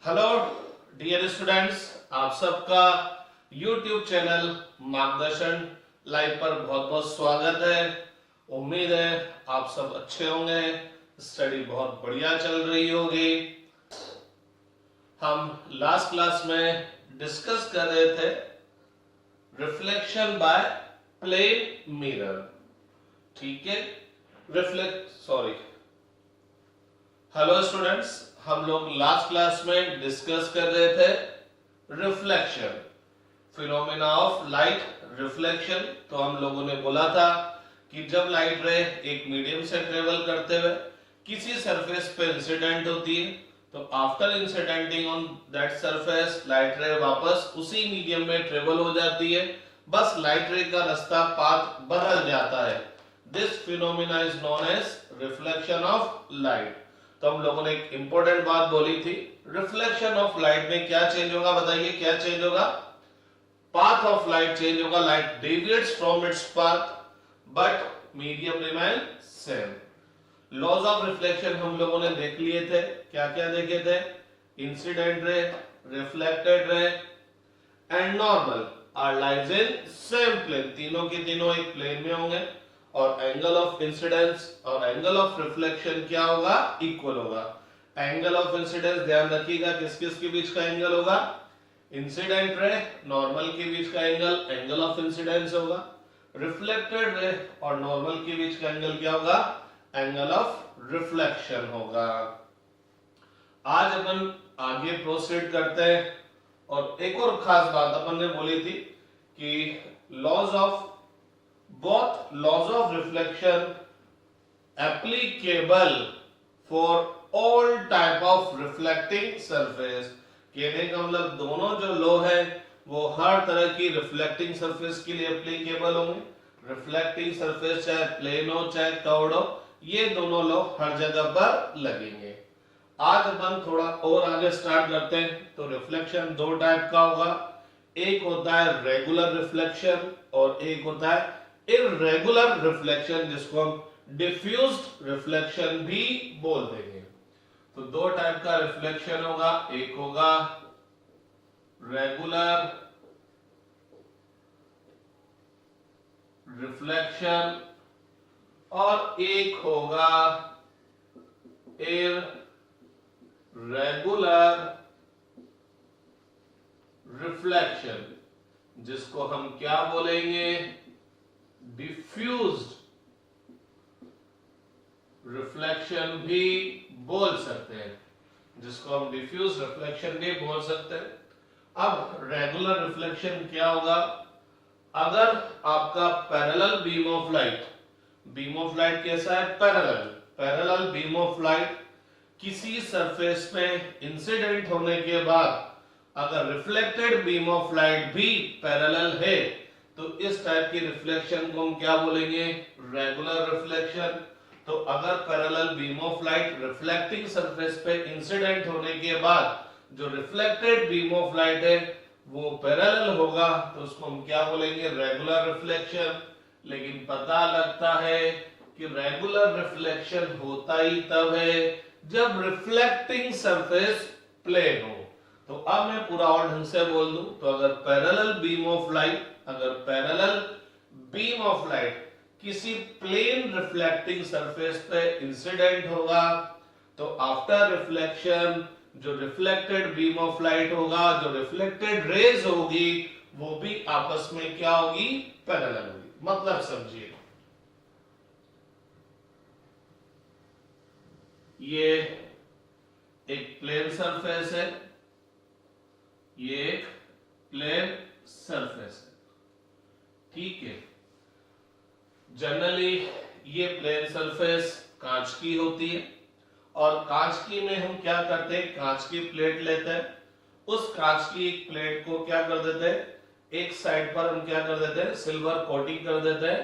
Hello dear students, आप सबका YouTube channel मार्गदर्शन लाइव पर बहुत बहुत स्वागत है। उम्मीद है आप सब अच्छे होंगे, स्टडी बहुत बढ़िया चल रही होगी। हम लास्ट क्लास में डिस्कस कर रहे थे रिफ्लेक्शन बाय प्लेन मिरर। ठीक है, हेलो स्टूडेंट्स, हम लोग लास्ट क्लास में डिस्कस कर रहे थे reflection, phenomena of light reflection. तो हम लोगों ने बोला था कि जब लाइट रे एक मीडियम से ट्रेवल करते हुए किसी सरफेस पे इंसिडेंट होती है, तो after incidenting on that surface light ray वापस उसी मीडियम में ट्रेवल हो जाती है, बस लाइट रे का रास्ता पाथ बदल जाता है। This phenomena is known as reflection of light. तो हम लोगों ने एक इंपॉर्टेंट बात बोली थी, रिफ्लेक्शन ऑफ लाइट में क्या चेंज होगा, बताइए क्या चेंज होगा? पाथ ऑफ लाइट चेंज होगा, light deviates from its path but medium remain same. Laws of reflection हम लोगों ने देख लिए थे, क्या क्या देखे थे? Incident ray, reflected ray and normal are lies in same plane, तीनों के तीनों एक प्लेन में होंगे और एंगल ऑफ इंसिडेंस और एंगल ऑफ रिफ्लेक्शन क्या होगा? इक्वल होगा। एंगल ऑफ इंसिडेंस ध्यान रखिएगा किस किस के बीच का एंगल होगा? इंसिडेंट रे नॉर्मल के बीच का एंगल ऑफ इंसिडेंस होगा। रिफ्लेक्टेड रे और नॉर्मल के बीच का एंगल क्या होगा? एंगल ऑफ रिफ्लेक्शन होगा। आज अपन आगे प्रोसीड करते हैं और एक और खास बात अपन ने बोली थी कि laws of both laws of reflection applicable for all type of reflecting surface। कहने का मतलब दोनों जो लॉ है वो हर तरह की रिफ्लेक्टिंग सरफेस के लिए एप्लीकेबल होंगे। रिफ्लेक्टिंग सरफेस चाहे प्लेन हो चाहे कर्व्ड हो, ये दोनों लॉ हर जगह पर लगेंगे। आज अपन थोड़ा और आगे स्टार्ट करते हैं। तो रिफ्लेक्शन दो टाइप का होगा, एक होता है रेगुलर रिफ्लेक्शन और एक होता है इररेगुलर रिफ्लेक्शन, जिसको हम डिफ्यूज्ड रिफ्लेक्शन भी बोल देंगे। तो दो टाइप का रिफ्लेक्शन होगा, एक होगा रेगुलर रिफ्लेक्शन और एक होगा इररेगुलर रिफ्लेक्शन, जिसको हम क्या बोलेंगे? डिफ्यूज्ड रिफ्लेक्शन भी बोल सकते हैं, जिसको हम डिफ्यूज रिफ्लेक्शन भी बोल सकते हैं। अब रेगुलर रिफ्लेक्शन क्या होगा? अगर आपका पैरेलल बीम ऑफ लाइट कैसा है? पैरेलल बीम ऑफ लाइट किसी सरफेस पे इंसिडेंट होने के बाद अगर रिफ्लेक्टेड बीम ऑफ लाइट भी पैरेलल है, तो इस टाइप की रिफ्लेक्शन को हम क्या बोलेंगे? Regular reflection. तो अगर parallel beam of light reflecting surface पे इंसिडेंट होने के बाद जो रिफ्लेक्टेड बीम ऑफ लाइट है वो पैरेलल होगा, तो उसको हम क्या बोलेंगे? Regular reflection. लेकिन पता लगता है कि रेगुलर रिफ्लेक्शन होता ही तब है जब रिफ्लेक्टिंग सरफेस प्लेन हो। तो अब मैं पूरा और ढंग से बोल दूं, तो अगर पैरेलल बीम ऑफ लाइट किसी प्लेन रिफ्लेक्टिंग सरफेस पे इंसिडेंट होगा, तो आफ्टर रिफ्लेक्शन जो रिफ्लेक्टेड बीम ऑफ लाइट होगा, जो रिफ्लेक्टेड रेज होगी, वो भी आपस में क्या होगी? पैरेलल होगी। मतलब समझिए, ये एक प्लेन सरफेस है, ये एक प्लेन सरफेस है, ठीक है। जनरली ये प्लेन सरफेस कांच की होती है और कांच की में हम क्या करते हैं? कांच की प्लेट लेते हैं, उस कांच की एक प्लेट को क्या कर देते हैं? एक साइड पर हम क्या कर देते हैं? सिल्वर कोटिंग कर देते हैं,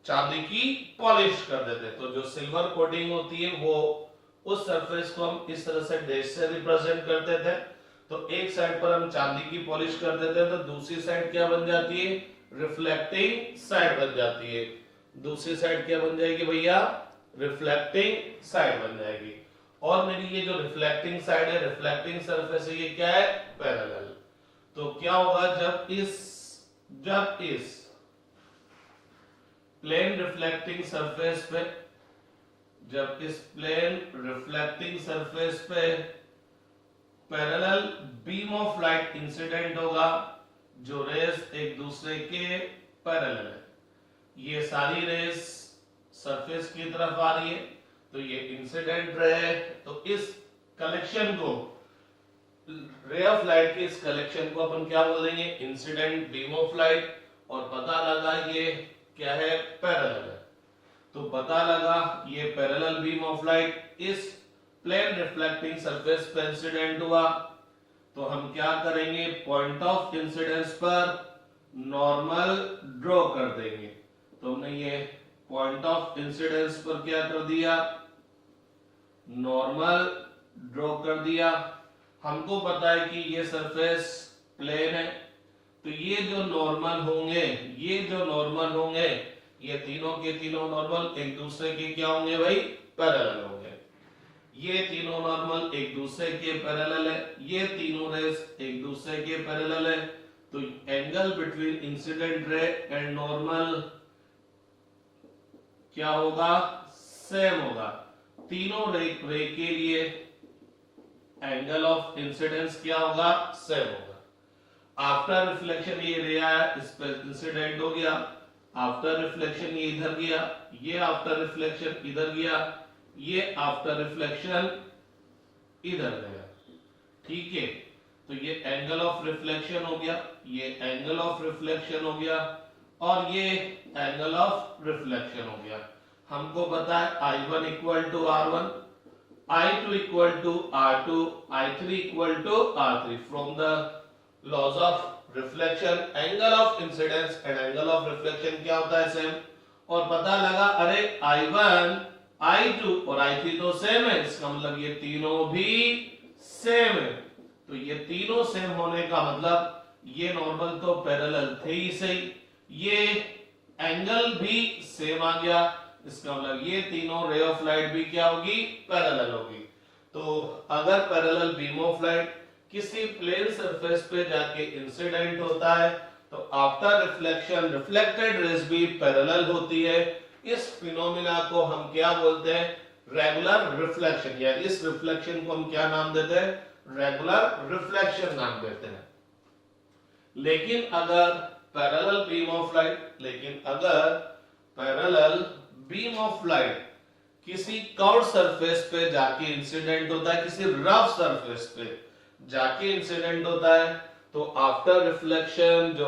चांदी की पॉलिश कर देते हैं। तो जो सिल्वर कोटिंग होती है वो उस सरफेस को हम इस तरह से डैश से रिप्रेजेंट करते थे। तो एक साइड पर हम चांदी की पॉलिश कर देते हैं, तो दूसरी साइड क्या बन जाती है? रिफ्लेक्टिंग साइड बन जाती है। दूसरी साइड क्या बन जाएगी भैया? रिफ्लेक्टिंग साइड बन जाएगी। और मेरी ये जो रिफ्लेक्टिंग साइड है, रिफ्लेक्टिंग सरफेस है, ये क्या है, पैरेलल। तो क्या होगा, जब इस प्लेन रिफ्लेक्टिंग सरफेस पे, जब इस प्लेन रिफ्लेक्टिंग सरफेस पे parallel beam of light incident होगा, जो रेस एक दूसरे के पैरेलल है, ये सारी रेस सरफेस की तरफ आ रही है, तो ये इंसिडेंट रे है। तो इस कलेक्शन को, रे ऑफ लाइट के इस कलेक्शन को अपन क्या बोल देंगे, इंसिडेंट बीम ऑफ लाइट। और पता लगा ये क्या है, पैरेलल है। तो पता लगा ये पैरेलल बीम ऑफ लाइट इस प्लेन रिफ्लेक्टिंग सरफेस पर इंसिडेंट हुआ, तो हम क्या करेंगे, पॉइंट ऑफ इंसिडेंस पर नॉर्मल ड्रॉ कर देंगे। तो हमने ये पॉइंट ऑफ इंसिडेंस पर क्या कर दिया, नॉर्मल ड्रॉ कर दिया। हमको पता है कि ये सरफेस प्लेन है, तो ये जो नॉर्मल होंगे, ये तीनों के तीनों नॉर्मल एक दूसरे के क्या होंगे भाई, पैरेलल होंगे। ये तीनों नॉर्मल एक दूसरे के पैरेलल है, ये तीनों रेस एक दूसरे के पैरेलल है। तो angle between incident ray and normal क्या होगा, सेम होगा। तीनों रे के लिए एंगल ऑफ इंसिडेंस क्या होगा, सेम होगा। आफ्टर रिफ्लेक्शन ये रे आया, इस पर इंसिडेंट हो गया, आफ्टर रिफ्लेक्शन ये इधर गया, ये आफ्टर रिफ्लेक्शन इधर गया, ये आफ्टर रिफ्लेक्शन इधर गया, ठीक है। तो ये एंगल ऑफ रिफ्लेक्शन हो गया, ये एंगल ऑफ रिफ्लेक्शन हो गया, और ये एंगल ऑफ रिफ्लेक्शन हो गया। हमको पता है I1 equal to R1, I2 equal to R2, I3 equal to R3 from the laws of reflection. Angle of incidence and angle of reflection क्या होता है, सेम। और पता लगा अरे I1, I2 और I3 तो सेम है, इसका मतलब ये तीनों भी सेम है। तो ये तीनों सेम होने का मतलब ये नॉर्मल तो पैरेलल थे ही सही, ये एंगल भी सेम आ गया, इसका मतलब ये तीनों रे ऑफ लाइट भी क्या होगी, पैरेलल होगी। तो अगर पैरेलल बीम ऑफ लाइट किसी प्लेन सरफेस पे जाके इंसिडेंट होता है, तो आफ्टर रिफ्लेक्शन रिफ्लेक्टेड रेज भी पैरेलल होती है। इस फिनोमिना को हम क्या बोलते हैं, रेगुलर रिफ्लेक्शन, या इस रिफ्लेक्शन को हम क्या नाम देते हैं, रेगुलर रिफ्लेक्शन नाम देते हैं। लेकिन अगर पैरेलल बीम ऑफ लाइट किसी कर्व सरफेस पे जाके इंसिडेंट होता है, किसी रफ सरफेस पे जाके इंसिडेंट होता है, तो आफ्टर रिफ्लेक्शन जो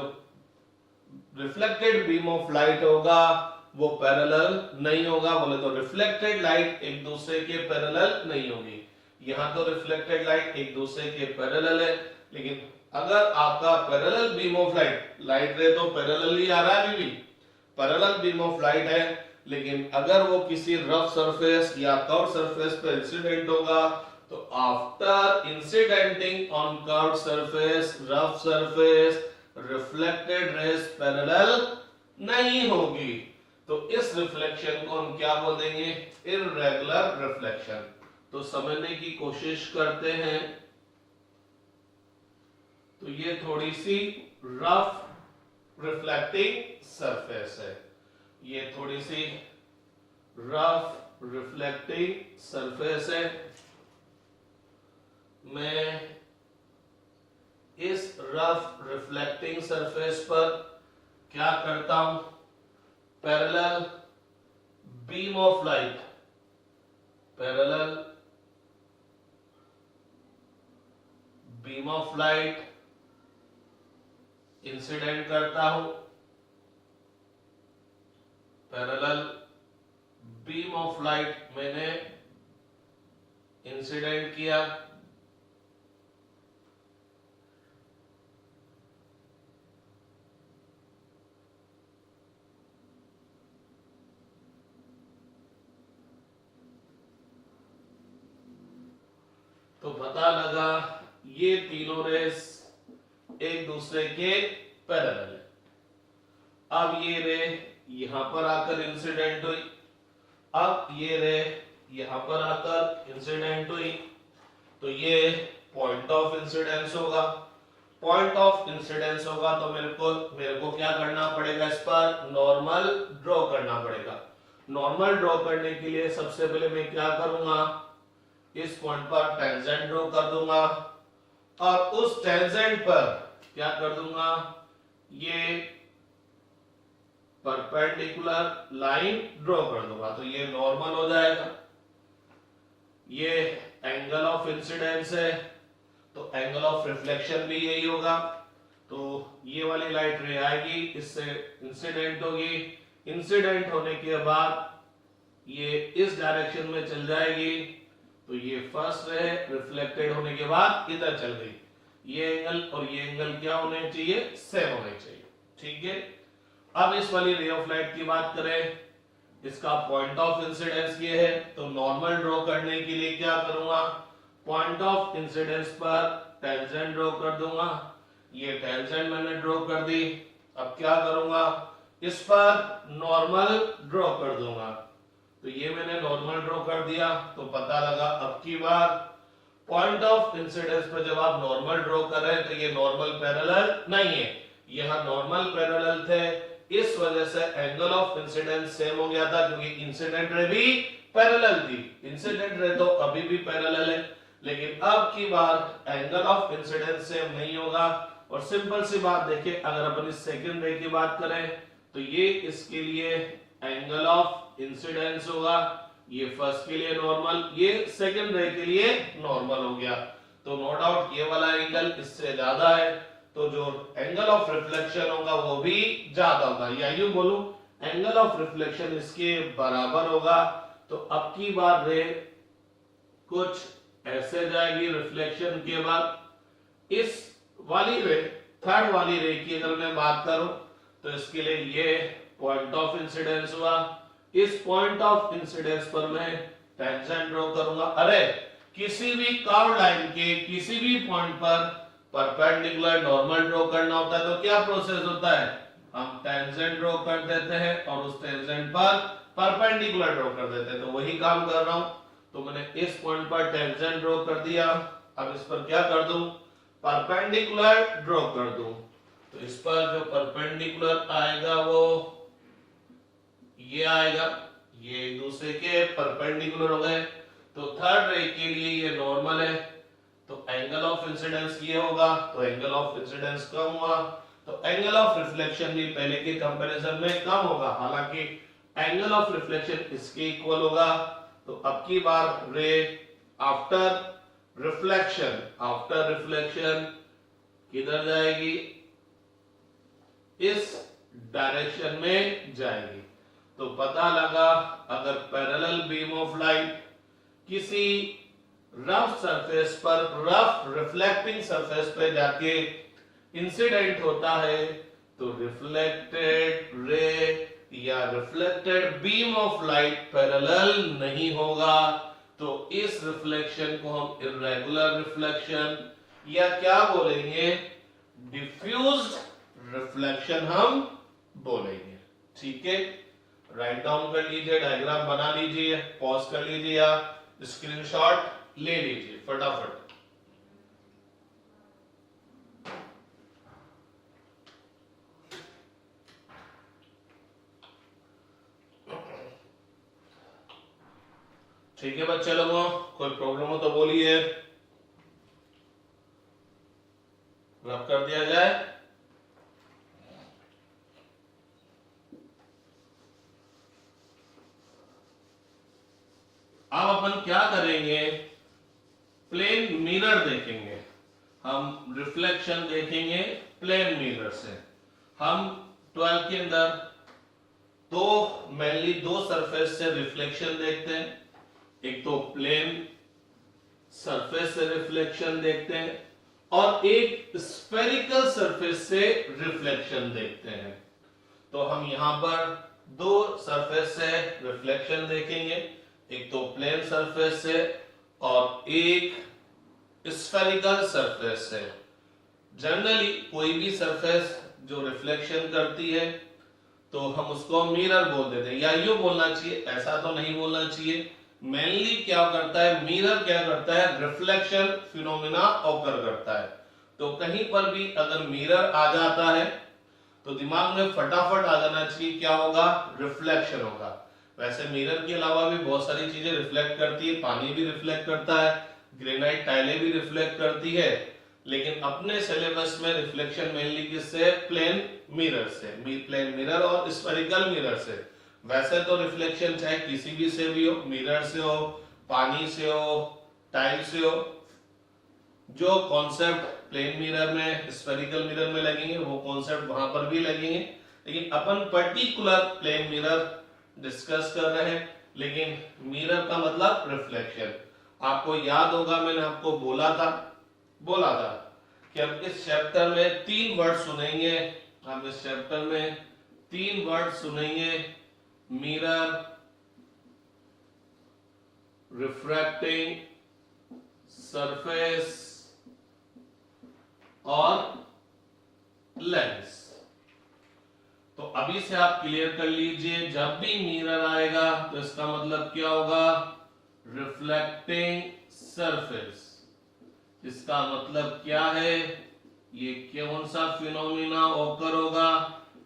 रिफ्लेक्टेड बीम ऑफ लाइट होगा वो पैरेलल नहीं होगा। बोले तो रिफ्लेक्टेड लाइट एक दूसरे के पैरेलल नहीं होगी। यहां तो रिफ्लेक्टेड लाइट एक दूसरे के पैरेलल है, लेकिन अगर आपका पैरेलल बीम ऑफ लाइट रे तो पैरेलल ही आ रहा है, भी पैरेलल बीम ऑफ लाइट है, लेकिन अगर वो किसी रफ सरफेस या कर्व सरफेस पर इंसिडेंट होगा, तो after incidenting on curve surface, rough surface, reflected rays parallel नहीं होगी। तो इस रिफ्लेक्शन को हम क्या बोल देंगे, इररेगुलर रिफ्लेक्शन। तो समझने की कोशिश करते हैं। तो ये थोड़ी सी रफ रिफ्लेक्टिंग सरफेस है, ये थोड़ी सी रफ रिफ्लेक्टिंग सरफेस है। मैं इस रफ रिफ्लेक्टिंग सरफेस पर क्या करता हूं, parallel beam of light, parallel beam of light incident करता हूं, पैरेलल बीम ऑफ लाइट मैंने इंसिडेंट किया, तो पता लगा ये तीनों रेस एक दूसरे के पैरेलल है। अब ये रे यहां पर आकर इंसिडेंट हुई, अब ये रे यहां पर आकर इंसिडेंट हुई, तो ये पॉइंट ऑफ इंसिडेंस होगा। पॉइंट ऑफ इंसिडेंस होगा तो मेरे को क्या करना पड़ेगा, इस पर नॉर्मल ड्रॉ करना पड़ेगा। नॉर्मल ड्रॉ करने के लिए सबसे पहले मैं क्या करूंगा, इस पॉइंट पर टेंजेंट ड्रॉ कर दूंगा और उस टेंजेंट पर क्या कर दूंगा, ये परपेंडिकुलर लाइन ड्रॉ कर दूंगा, तो ये नॉर्मल हो जाएगा। ये एंगल ऑफ इंसिडेंस है, तो एंगल ऑफ रिफ्लेक्शन भी यही होगा। तो ये वाली लाइट रे आएगी, इससे इंसिडेंट होगी, इंसिडेंट होने के बाद ये इस डायरेक्शन में चल जाएगी, तो ये फर्स्ट रे रिफ्लेक्टेड होने के बाद इधर चल गई। ये एंगल और ये एंगल क्या होने चाहिए, सेम होने चाहिए। ठीक है, अब इस वाली रे ऑफ लाइट की बात करें, इसका पॉइंट ऑफ इंसिडेंस ये है, तो नॉर्मल ड्रॉ करने के लिए क्या करूंगा, पॉइंट ऑफ इंसिडेंस पर टेंजेंट ड्रॉ कर दूंगा। ये टेंजेंट मैंने ड्रॉ कर दी। अब क्या करूंगा, इस पर नॉर्मल ड्रॉ कर दूंगा, तो ये मैंने नॉर्मल ड्रॉ कर दिया। तो पता लगा अब की बार पॉइंट ऑफ इंसिडेंस पर जब आप नॉर्मल ड्रॉ कर रहे हैं तो ये नॉर्मल पैरेलल नहीं है, यहां नॉर्मल पैरेलल थे, इस वजह से एंगल ऑफ इंसिडेंस सेम हो गया था, क्योंकि इंसिडेंट रे भी पैरेलल थी। इंसिडेंट रे तो अभी भी पैरेलल है, लेकिन अब की बार एंगल ऑफ इंसिडेंस सेम नहीं होगा। और सिंपल सी बात देखिए, अगर अपन इस सेकंड रे की बात करें तो ये इसके लिए एंगल ऑफ इंसिडेंस होगा, ये फर्स्ट के लिए नॉर्मल, ये सेकंड रे के लिए नॉर्मल हो गया। तो नो डाउट ये वाला एंगल इससे ज्यादा है, तो जो एंगल ऑफ रिफ्लेक्शन होगा वो भी ज्यादा होगा, या यूं बोलूं एंगल ऑफ रिफ्लेक्शन इसके बराबर होगा। तो अब की बार रे कुछ ऐसे जाएगी रिफ्लेक्शन के बाद। इस वाली रे, थर्ड वाली रे की अगर मैं बात करूं तो इसके लिए ये पॉइंट ऑफ इंसिडेंस हुआ, इस पॉइंट ऑफ इंसिडेंस पर मैं टेंजेंट ड्रॉ करूंगा। अरे किसी भी कर्व लाइन के किसी भी पॉइंट पर परपेंडिकुलर नॉर्मल ड्रॉ करना होता है तो क्या प्रोसेस होता है, हम टेंजेंट ड्रॉ कर देते हैं और उस टेंजेंट पर परपेंडिकुलर ड्रॉ कर देते हैं। तो वही काम कर रहा हूं, तो मैंने इस पॉइंट पर टेंजेंट ड्रॉ कर दिया, अब इस पर क्या कर दूं, परपेंडिकुलर ड्रॉ कर दूं। तो इस पर जो परपेंडिकुलर आएगा वो ये आएगा, ये एक दूसरे के परपेंडिकुलर हो गए। तो थर्ड रे के लिए ये नॉर्मल है, तो एंगल ऑफ इंसिडेंस ये होगा, तो एंगल ऑफ इंसिडेंस कम हुआ, तो एंगल ऑफ रिफ्लेक्शन भी पहले के कंपैरिजन में कम होगा, हालांकि एंगल ऑफ रिफ्लेक्शन इसके इक्वल होगा। तो अब की बार रे आफ्टर रिफ्लेक्शन किधर जाएगी, इस डायरेक्शन में जाएगी। तो पता लगा अगर पैरेलल बीम ऑफ लाइट किसी रफ सरफेस पर, रफ रिफ्लेक्टिंग सरफेस पे जाके इंसिडेंट होता है तो रिफ्लेक्टेड रे या reflected beam of light parallel नहीं होगा। तो इस रिफ्लेक्शन को हम इर्रेगुलर रिफ्लेक्शन या क्या बोलेंगे, डिफ्यूज्ड रिफ्लेक्शन हम बोलेंगे। ठीक है, राइट डाउन कर लीजिए, डायग्राम बना लीजिए, पॉज कर लीजिए या स्क्रीनशॉट ले लीजिए फटाफट। ठीक है बच्चे लोगों, कोई प्रॉब्लम हो तो बोलिए, रब कर दिया जाए। अब अपन क्या करेंगे, प्लेन मिरर देखेंगे, हम रिफ्लेक्शन देखेंगे प्लेन मिरर से। हम 12 के अंदर मेनली दो सरफेस से रिफ्लेक्शन देखते हैं, एक तो प्लेन सरफेस से रिफ्लेक्शन देखते हैं और एक स्फेरिकल सरफेस से रिफ्लेक्शन देखते हैं। तो हम यहां पर दो सरफेस से रिफ्लेक्शन देखेंगे, एक तो प्लेन सरफेस से और एक स्फेरिकल सरफेस से। जनरली कोई भी सरफेस जो रिफ्लेक्शन करती है तो हम उसको मिरर बोल देते हैं, या यूं बोलना चाहिए, ऐसा तो नहीं बोलना चाहिए, मेनली क्या करता है, मिरर क्या करता है, रिफ्लेक्शन फिनोमिना ऑकर करता है। तो कहीं पर भी अगर मिरर आ जाता है तो दिमाग में फटाफट आ जाना चाहिए क्या होगा, रिफ्लेक्शन होगा। वैसे मिरर के अलावा भी बहुत सारी चीजें रिफ्लेक्ट करती है, पानी भी रिफ्लेक्ट करता है, ग्रेनाइट टाइलें भी रिफ्लेक्ट करती है, लेकिन अपने सिलेबस में रिफ्लेक्शन मेनली किससे, प्लेन मिरर से, प्लेन मिरर और स्फेरिकल मिरर से। वैसे तो रिफ्लेक्शन चाहे किसी भी से भी हो, मिरर से हो, पानी से हो, टाइल से हो, जो कॉन्सेप्ट प्लेन मिरर में स्फेरिकल मिरर में लगेंगे वो कॉन्सेप्ट वहां पर भी लगेंगे, लेकिन अपन पर्टिकुलर प्लेन मिरर डिस्कस कर रहे हैं। लेकिन मिरर का मतलब रिफ्लेक्शन। आपको याद होगा मैंने आपको बोला था कि हम इस चैप्टर में 3 वर्ड सुनेंगे, हम इस चैप्टर में 3 वर्ड सुनेंगे, मिरर, रिफ्रैक्टिंग सरफेस और लेंस। तो अभी से आप क्लियर कर लीजिए, जब भी मिरर आएगा तो इसका मतलब क्या होगा, रिफ्लेक्टिंग सरफेस। इसका मतलब क्या है, ये कौन सा फिनोमिना ऑकर होगा,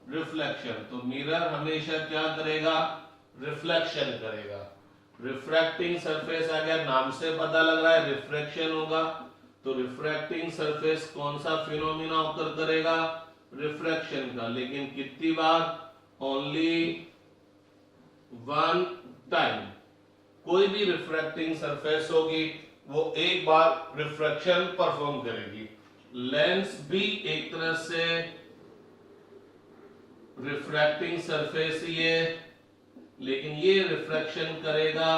रिफ्लेक्शन। तो मिरर हमेशा क्या करेगा, रिफ्लेक्शन करेगा। रिफ्रैक्टिंग सरफेस आ गया, नाम से पता लग रहा है रिफ्रैक्शन होगा, तो रिफ्रैक्टिंग सरफेस कौन सा फिनोमिना ऑकर करेगा, रिफ्रैक्शन का। लेकिन कितनी बार, ओनली 1 टाइम। कोई भी रिफ्रैक्टिंग सरफेस होगी वो एक बार रिफ्रैक्शन परफॉर्म करेगी। लेंस भी एक तरह से रिफ्रैक्टिंग सरफेस ही है, लेकिन ये रिफ्रैक्शन करेगा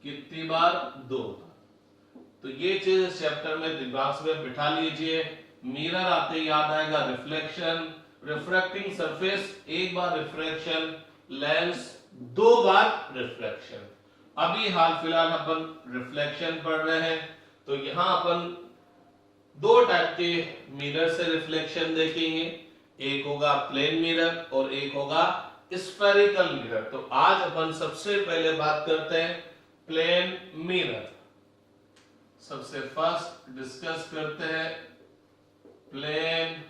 कितनी बार, 2 बार। तो ये चीज इस चैप्टर में दिमाग में बिठा लीजिए। मिरर आते याद आएगा रिफ्लेक्शन, रिफ्रैक्टिंग सरफेस एक बार रिफ्रैक्शन, लेंस 2 बार रिफ्लेक्शन। अभी हाल फिलहाल अपन रिफ्लेक्शन पढ़ रहे हैं, तो यहां अपन 2 टाइप के मिरर से रिफ्लेक्शन देखेंगे, एक होगा प्लेन मिरर और एक होगा स्फेरिकल मिरर। तो आज अपन सबसे पहले बात करते हैं प्लेन मिरर। सबसे फर्स्ट डिस्कस करते हैं प्लेन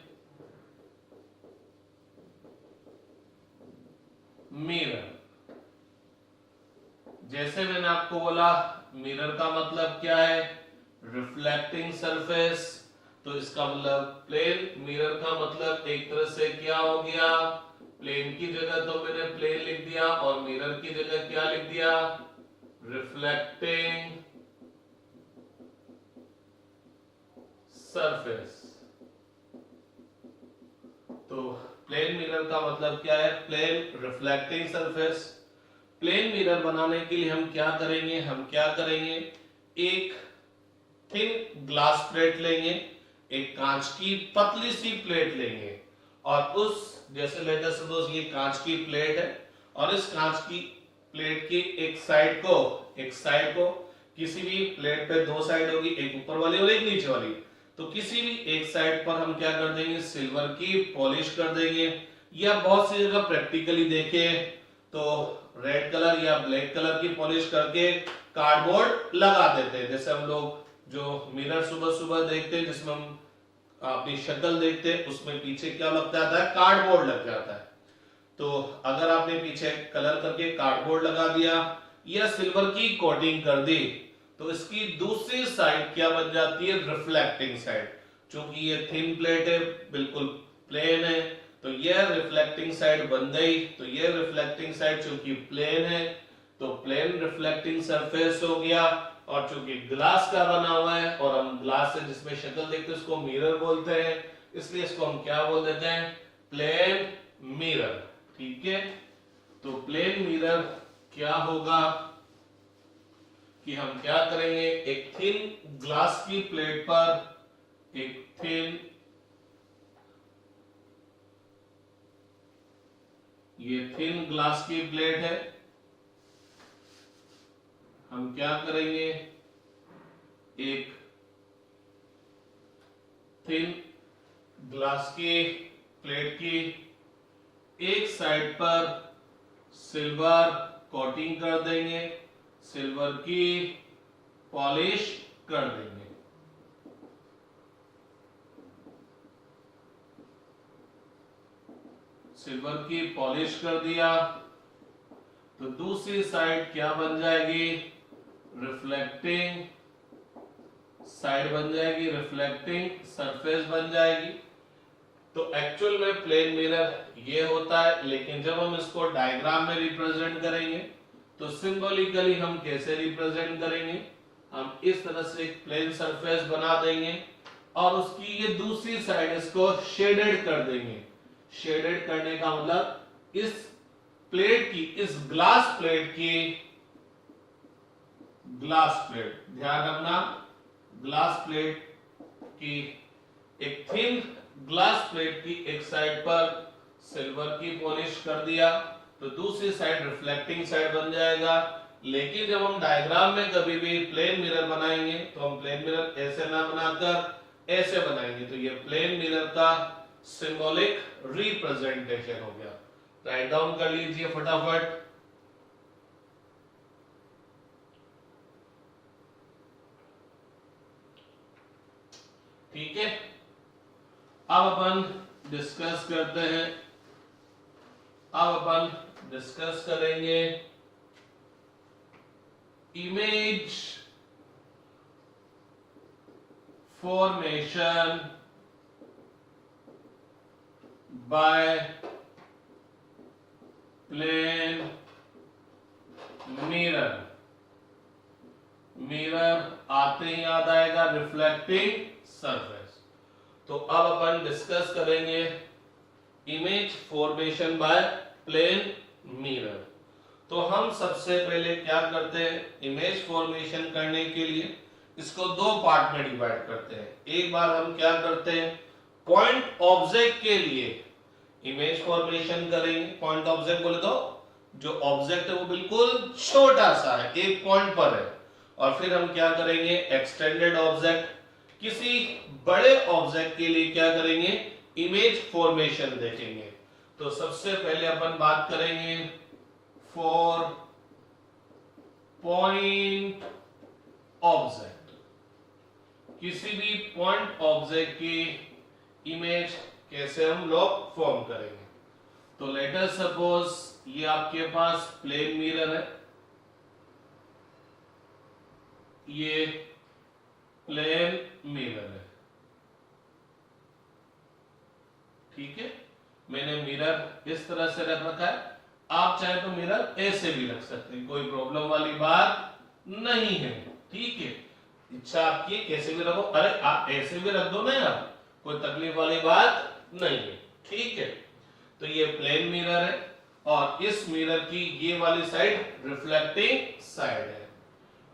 मिरर। जैसे मैंने आपको बोला मिरर का मतलब क्या है, रिफ्लेक्टिंग सरफेस। तो इसका मतलब प्लेन मिरर का मतलब एक तरह से क्या हो गया, प्लेन की जगह तो मैंने प्लेन लिख दिया और मिरर की जगह क्या लिख दिया, रिफ्लेक्टिंग सरफेस। तो प्लेन मिरर का मतलब क्या है, plane reflecting surface. Plane mirror बनाने के लिए हम क्या करेंगे, एक थिन ग्लास प्लेट लेंगे, एक कांच की पतली सी प्लेट लेंगे, और उस, जैसे लेटर सपोज ये कांच की प्लेट है, और इस कांच की प्लेट की एक साइड को किसी भी प्लेट पे 2 साइड होगी, एक ऊपर वाली और एक नीचे वाली। तो किसी भी एक साइड पर हम क्या कर देंगे, सिल्वर की पॉलिश कर देंगे, या बहुत सी जगह प्रैक्टिकली देखे तो रेड कलर या ब्लैक कलर की पॉलिश करके कार्डबोर्ड लगा देते हैं। जैसे हम लोग जो मिरर सुबह सुबह देखते हैं जिसमें हम अपनी शक्ल देखते हैं, उसमें पीछे क्या लग जाता है, कार्डबोर्ड लग जाता है। तो अगर आपने पीछे कलर करके कार्डबोर्ड लगा दिया या सिल्वर की कोटिंग कर दी, तो इसकी दूसरी साइड क्या बन जाती है, रिफ्लेक्टिंग साइड। चूंकि ये थिन प्लेट है, बिल्कुल प्लेन है, तो ये रिफ्लेक्टिंग साइड बन गई। तो ये रिफ्लेक्टिंग साइड चूंकि प्लेन है तो प्लेन रिफ्लेक्टिंग सरफेस हो गया, और चूंकि ग्लास का बना हुआ है और हम ग्लास से जिसमें शक्ल देखते हैं उसको मिरर बोलते हैं, इसलिए इसको हम क्या बोल देते हैं, प्लेन मिरर। ठीक है, तो प्लेन मिरर क्या होगा कि हम क्या करेंगे, एक थिन ग्लास की प्लेट पर एक थिन, ये थिन ग्लास की प्लेट है, हम क्या करेंगे, एक थिन ग्लास की प्लेट की एक साइड पर सिल्वर कोटिंग कर देंगे सिल्वर की पॉलिश कर देंगे। सिल्वर की पॉलिश कर दिया तो दूसरी साइड क्या बन जाएगी, रिफ्लेक्टिंग साइड बन जाएगी, रिफ्लेक्टिंग सरफेस बन जाएगी। तो एक्चुअल में प्लेन मिरर ये होता है, लेकिन जब हम इसको डायग्राम में रिप्रेजेंट करेंगे तो सिंबॉलिकली हम कैसे रिप्रेजेंट करेंगे, हम इस तरह से एक प्लेन सरफेस बना देंगे और उसकी ये दूसरी साइड इसको शेडेड कर देंगे। शेडेड करने का मतलब इस प्लेट की, इस ग्लास प्लेट की, ग्लास प्लेट ध्यान रखना, ग्लास प्लेट की एक थिन ग्लास प्लेट की एक साइड पर सिल्वर की पॉलिश कर दिया तो दूसरी साइड रिफ्लेक्टिंग साइड बन जाएगा। लेकिन जब हम डायग्राम में कभी भी प्लेन मिरर बनाएंगे तो हम प्लेन मिरर ऐसे ना बनाकर ऐसे बनाएंगे, तो ये प्लेन मिरर का सिंबॉलिक रिप्रेजेंटेशन हो गया। राइट डाउन कर लीजिए फटाफट। ठीक है, अब अपन डिस्कस करते हैं, अब अपन डिस्कस करेंगे image formation by plane mirror. Mirror आते ही याद आएगा रिफ्लेक्टिंग सरफेस। तो अब अपन डिस्कस करेंगे image formation by plane mirror. तो हम सबसे पहले क्या करते हैं, इमेज फॉर्मेशन करने के लिए इसको दो पार्ट में डिवाइड करते हैं। एक बार हम क्या करते हैं, पॉइंट ऑब्जेक्ट के लिए इमेज फॉर्मेशन करेंगे। पॉइंट ऑब्जेक्ट बोले तो जो ऑब्जेक्ट है वो बिल्कुल छोटा सा है, एक पॉइंट पर है। और फिर हम क्या करेंगे, एक्सटेंडेड ऑब्जेक्ट, किसी बड़े ऑब्जेक्ट के लिए क्या करेंगे, इमेज फॉर्मेशन देखेंगे। तो सबसे पहले अपन बात करेंगे फॉर पॉइंट ऑब्जेक्ट। किसी भी पॉइंट ऑब्जेक्ट की इमेज कैसे हम लोग फॉर्म करेंगे। तो लेट अस सपोज ये आपके पास प्लेन मिरर है, ये प्लेन मिरर है, ठीक है। मैंने मिरर इस तरह से रख रखा है, आप चाहे तो मिरर ऐसे भी रख सकते हैं, कोई प्रॉब्लम वाली बात नहीं है, ठीक है। इच्छा आपकी कैसे भी रखो, अरे आप ऐसे भी रख दो ना यार, कोई तकलीफ वाली बात नहीं है, ठीक है। तो ये प्लेन मिरर है और इस मिरर की ये वाली साइड रिफ्लेक्टिंग साइड है।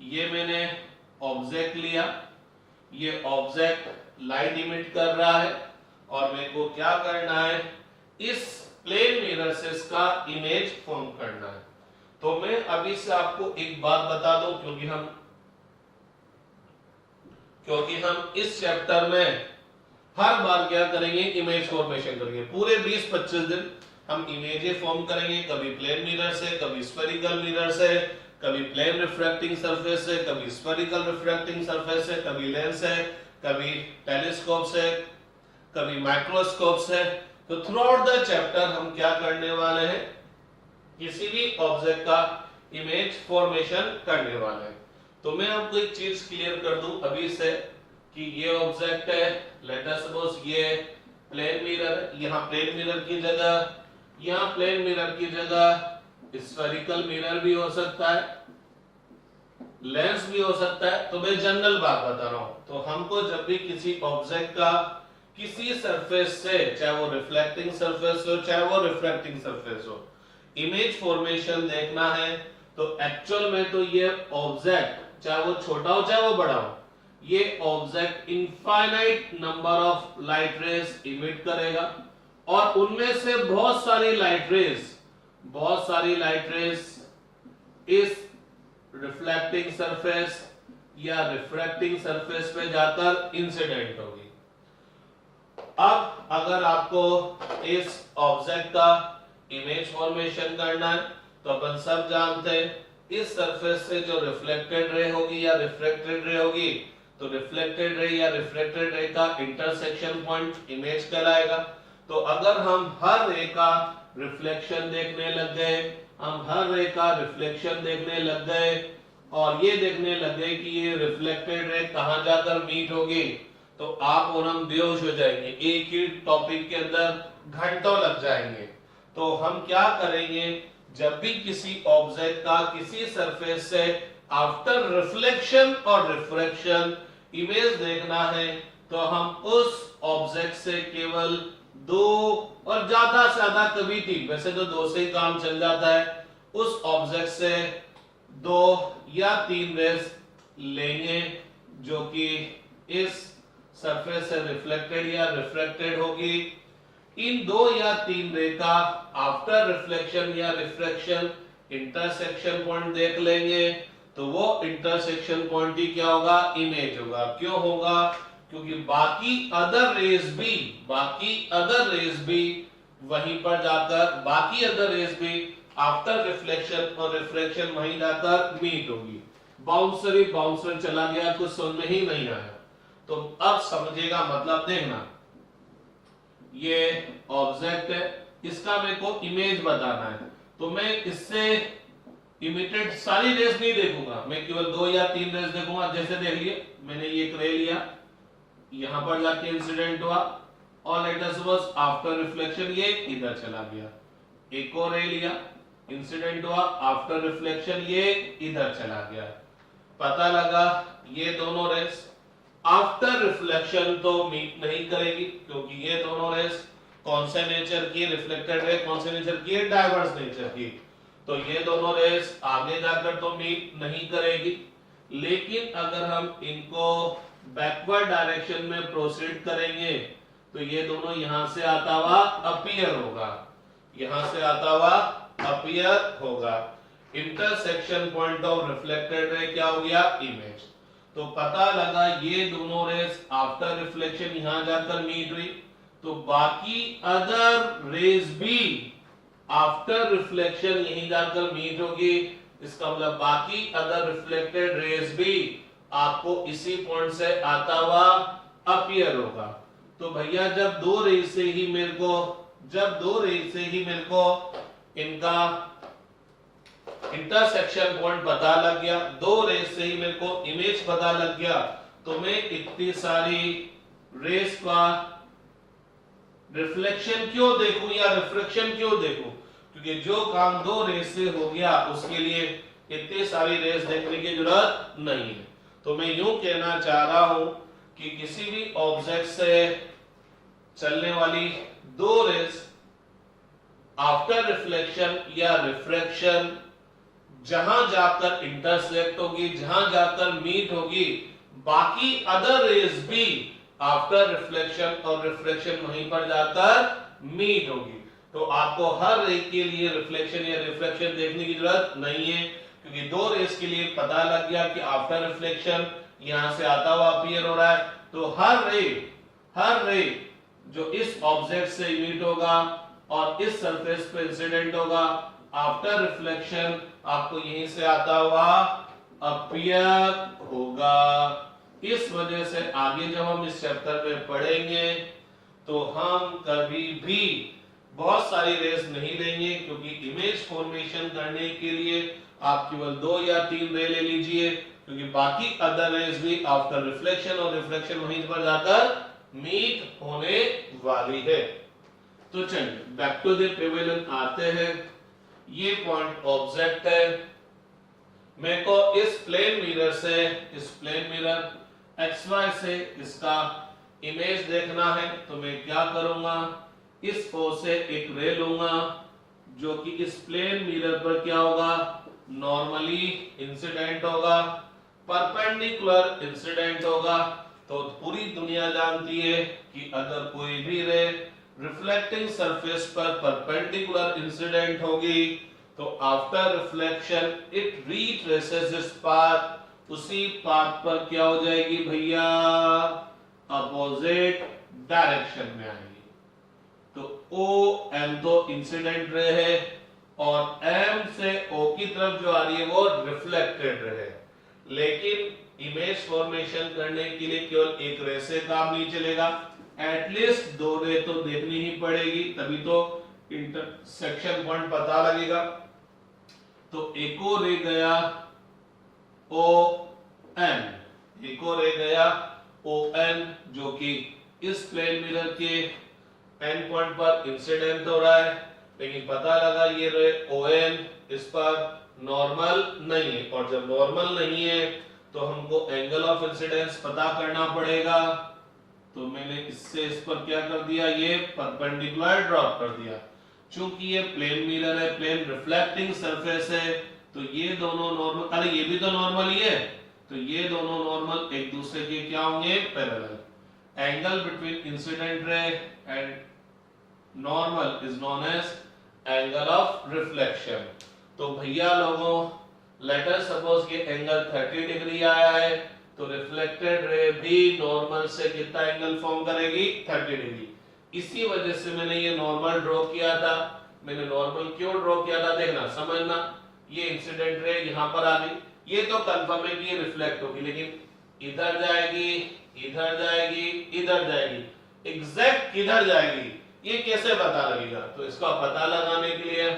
ये मैंने ऑब्जेक्ट लिया, ये ऑब्जेक्ट लाइट इमिट कर रहा है और मेरे को क्या करना है, इस प्लेन मिरर से इसका इमेज फॉर्म करना है। तो मैं अभी से आपको एक बात बता दूं, क्योंकि हम इस चैप्टर में हर बार क्या करेंगे, इमेज फॉर्मेशन करेंगे। पूरे 20-25 दिन हम इमेजें फॉर्म करेंगे, कभी प्लेन मिरर से, कभी स्फेरिकल मिरर से, कभी प्लेन रिफ्रैक्टिंग सरफेस से, कभी स्फेरिकल रिफ्रैक्टिंग सरफेस से, कभी लेंस से, कभी टेलीस्कोप से, कभी माइक्रोस्कोप से। तो थ्रू आउट द चैप्टर हम क्या करने वाले हैं, किसी भी ऑब्जेक्ट का इमेज फॉर्मेशन करने वाले हैं। तो मैं आपको एक चीज क्लियर कर दूं अभी से कि ये ऑब्जेक्ट है, लेट अस सपोज ये प्लेन मिरर, यहाँ प्लेन मिरर की जगह, यहाँ प्लेन मिरर की जगह स्फेरिकल मिरर भी हो सकता है, लेंस भी हो सकता है। तो मैं जनरल बात बता रहा हूं। तो हमको जब भी किसी ऑब्जेक्ट का किसी सरफेस से, चाहे वो रिफ्लेक्टिंग सरफेस हो चाहे वो रिफ्रैक्टिंग सरफेस हो, इमेज फॉर्मेशन देखना है, तो एक्चुअल में तो ये ऑब्जेक्ट चाहे वो छोटा हो चाहे वो बड़ा हो, ये object infinite number of light rays emit करेगा और उनमें से बहुत सारी लाइट रेज इस रिफ्लेक्टिंग सरफेस या रिफ्रैक्टिंग सरफेस पे जाकर इंसिडेंट होगी। अब अगर आपको इस ऑब्जेक्ट का इमेज फॉर्मेशन करना है तो अपन सब जानते हैं इस सरफेस से जो रिफ्लेक्टेड रे होगी या रिफ्रैक्टेड रे होगी, तो रिफ्लेक्टेड रे या रिफ्रैक्टेड रे का इंटरसेक्शन पॉइंट इमेज कहलाएगा। तो अगर हम हर रे का रिफ्लेक्शन देखने लग गए, हम हर रे का रिफ्लेक्शन देखने लग गए और ये देखने लग गए कि ये रिफ्लेक्टेड रे कहां जाकर मीट होगी, तो आप और हम बेहोश हो जाएंगे, एक ही टॉपिक के अंदर घंटों लग जाएंगे। तो हम क्या करेंगे, जब भी किसी ऑब्जेक्ट का किसी सरफेस से आफ्टर रिफ्लेक्शन और रिफ्रैक्शन इमेज देखना है, तो हम उस ऑब्जेक्ट से केवल दो और ज्यादा से ज्यादा कभी तीन, वैसे तो दो से ही काम चल जाता है, उस ऑब्जेक्ट से दो या तीन रेस लेंगे जो कि इस सरफेस से रिफ्लेक्टेड या रिफ्रैक्टेड होगी। इन दो या तीन रे का आफ्टर रिफ्लेक्शन या रिफ्रैक्शन इंटरसेक्शन पॉइंट देख लेंगे, तो वो इंटरसेक्शन पॉइंट ही क्या होगा, इमेज होगा। क्यों होगा, क्योंकि बाकी अदर रेज भी वहीं पर जाकर, बाकी अदर रेज भी आफ्टर रिफ्लेक्शन और रिफ्रैक्शन वहीं जाकर मीट होगी। बाउंसर चला गया, कुछ समझ में ही नहीं आया, तो अब समझेगा, मतलब देखना, ये ऑब्जेक्ट है, इसका मेरे को इमेज बताना है, तो मैं इससे इमिटेड सारी रेस नहीं देखूंगा, मैं केवल दो या तीन रेस देखूंगा। जैसे देख लिए, मैंने ये एक रे लिया, यहां पर जाके इंसिडेंट हुआ और late us suppose after reflection ये इधर चला गया। एक और रे लिया, इंसिडेंट हुआ, आफ्टर रिफ्लेक्शन ये इधर चला गया। पता लगा ये दोनों रेस आफ्टर रिफ्लेक्शन तो मीट नहीं करेगी, क्योंकि ये दोनों रेस कौन से नेचर की, रिफ्लेक्टेड रे कौन से नेचर की है, डाइवर्स नेचर की, तो ये दोनों रेस आगे जाकर तो मीट नहीं करेगी। लेकिन अगर हम इनको बैकवर्ड डायरेक्शन में प्रोसीड करेंगे, तो ये दोनों यहां से आता हुआ अपीयर होगा, यहां से आता हुआ अपीयर होगा। Intersection point of reflected ray क्या हो गया, इमेज। तो पता लगा ये दोनों रेस आफ्टर रिफ्लेक्शन यहां जाकर मीट हुई, तो बाकी अदर रेस भी आफ्टर रिफ्लेक्शन यहीं जाकर मीट होगी। इसका मतलब बाकी अदर रिफ्लेक्टेड रेस भी आपको इसी पॉइंट से आता हुआ अपीयर होगा। तो भैया जब दो रेस से ही मेरे को इनका इंटरसेक्शन पॉइंट पता लग गया, दो रेस से ही मेरे को इमेज पता लग गया, तो मैं इतनी सारी रेस का रिफ्लेक्शन क्यों देखूं या रिफ्रैक्शन क्यों देखूं, क्योंकि जो काम दो रेस से हो गया उसके लिए इतनी सारी रेस देखने की जरूरत नहीं है। तो मैं यूं कहना चाह रहा हूं कि किसी भी ऑब्जेक्ट से चलने वाली दो रेस आफ्टर रिफ्लेक्शन या रिफ्रैक्शन जहां जाकर इंटरसेक्ट होगी, जहां जाकर मीट होगी, बाकी अदर रेस भी आफ्टर रिफ्लेक्शन और रिफ्रैक्शन वहीं पर जाकर मीट होगी। तो आपको हर रे के लिए रिफ्लेक्शन या रिफ्रैक्शन देखने की जरूरत नहीं है, क्योंकि दो रेस के लिए पता लग गया कि आफ्टर रिफ्लेक्शन यहां से आता हुआ अपीयर हो रहा है, तो हर रे जो इस ऑब्जेक्ट से मीट होगा और इस सरफेस पे इंसिडेंट होगा, आफ्टर रिफ्लेक्शन आपको यहीं से आता हुआ अपीयर होगा। इस वजह से आगे जब हम इस चैप्टर में पढ़ेंगे तो हम कभी भी बहुत सारी रेस नहीं लेंगे, क्योंकि इमेज फॉर्मेशन करने के लिए आप केवल दो या तीन रे ले लीजिए, क्योंकि बाकी अदर रेस भी आफ्टर रिफ्लेक्शन और रिफ्रैक्शन वहीं पर जाकर मीट होने वाली है। तो चलिए बैक टू द पेविलियन आते हैं। ये पॉइंट ऑब्जेक्ट है, मेरे को इस प्लेन मिरर XY से इसका इमेज देखना है, तो मैं क्या करूंगा, इस ओ से एक रे लूंगा जो कि इस प्लेन मिरर पर क्या होगा, नॉर्मली इंसिडेंट होगा, परपेंडिकुलर इंसिडेंट होगा। तो पूरी दुनिया जानती है कि अगर कोई भी रे रिफ्लेक्टिंग सरफेस पर परपेंडिकुलर इंसिडेंट होगी, तो after reflection it retraces its path, उसी पाथ पर क्या हो जाएगी भैया, अपोजिट डायरेक्शन में आएगी। तो ओ एम तो इंसिडेंट रे है, और M से O की तरफ जो आ रही है वो रिफ्लेक्टेड रे। लेकिन इमेज फॉर्मेशन करने के लिए केवल एक रे से काम नहीं चलेगा, एटलीस्ट दो रे तो देखनी ही पड़ेगी, तभी तो इंटरसेक्शन पॉइंट पता लगेगा। तो एक और रे गया ON, एक और रे गया ON, जो कि इस प्लेन मिरर के एंड पॉइंट पर इंसिडेंट हो रहा है, लेकिन पता लगा ये रे ON इस पर नॉर्मल नहीं है, और जब नॉर्मल नहीं है तो हमको एंगल ऑफ इंसिडेंस पता करना पड़ेगा। तो मैंने इससे इस पर क्या कर दिया, ये परपेंडिकुलर ड्रॉप कर दिया। चूंकि ये प्लेन मिरर है, प्लेन रिफ्लेक्टिंग सरफेस है, तो ये दोनों नॉर्मल, अरे ये भी तो नॉर्मल ही है, तो ये दोनों नॉर्मल एक दूसरे के क्या होंगे, parallel. Angle between incident ray and normal is known as angle of reflection. तो भैया लोगों, लेट अस सपोज कि एंगल 30 डिग्री आया है, तो रिफ्लेक्टेड रे भी नॉर्मल से कितना एंगल फॉर्म करेगी, 30 डिग्री। इसी वजह से मैंने ये नॉर्मल ड्रॉ किया था। मैंने नॉर्मल क्यों ड्रॉ किया था, देखना समझना। ये इंसिडेंट रे यहां पर आ गई, ये तो कंफर्म है कि ये रिफ्लेक्ट होगी, लेकिन इधर जाएगी, इधर जाएगी, इधर जाएगी, एग्जैक्ट किधर जाएगी ये कैसे पता लगेगा। तो इसका पता लगाने के लिए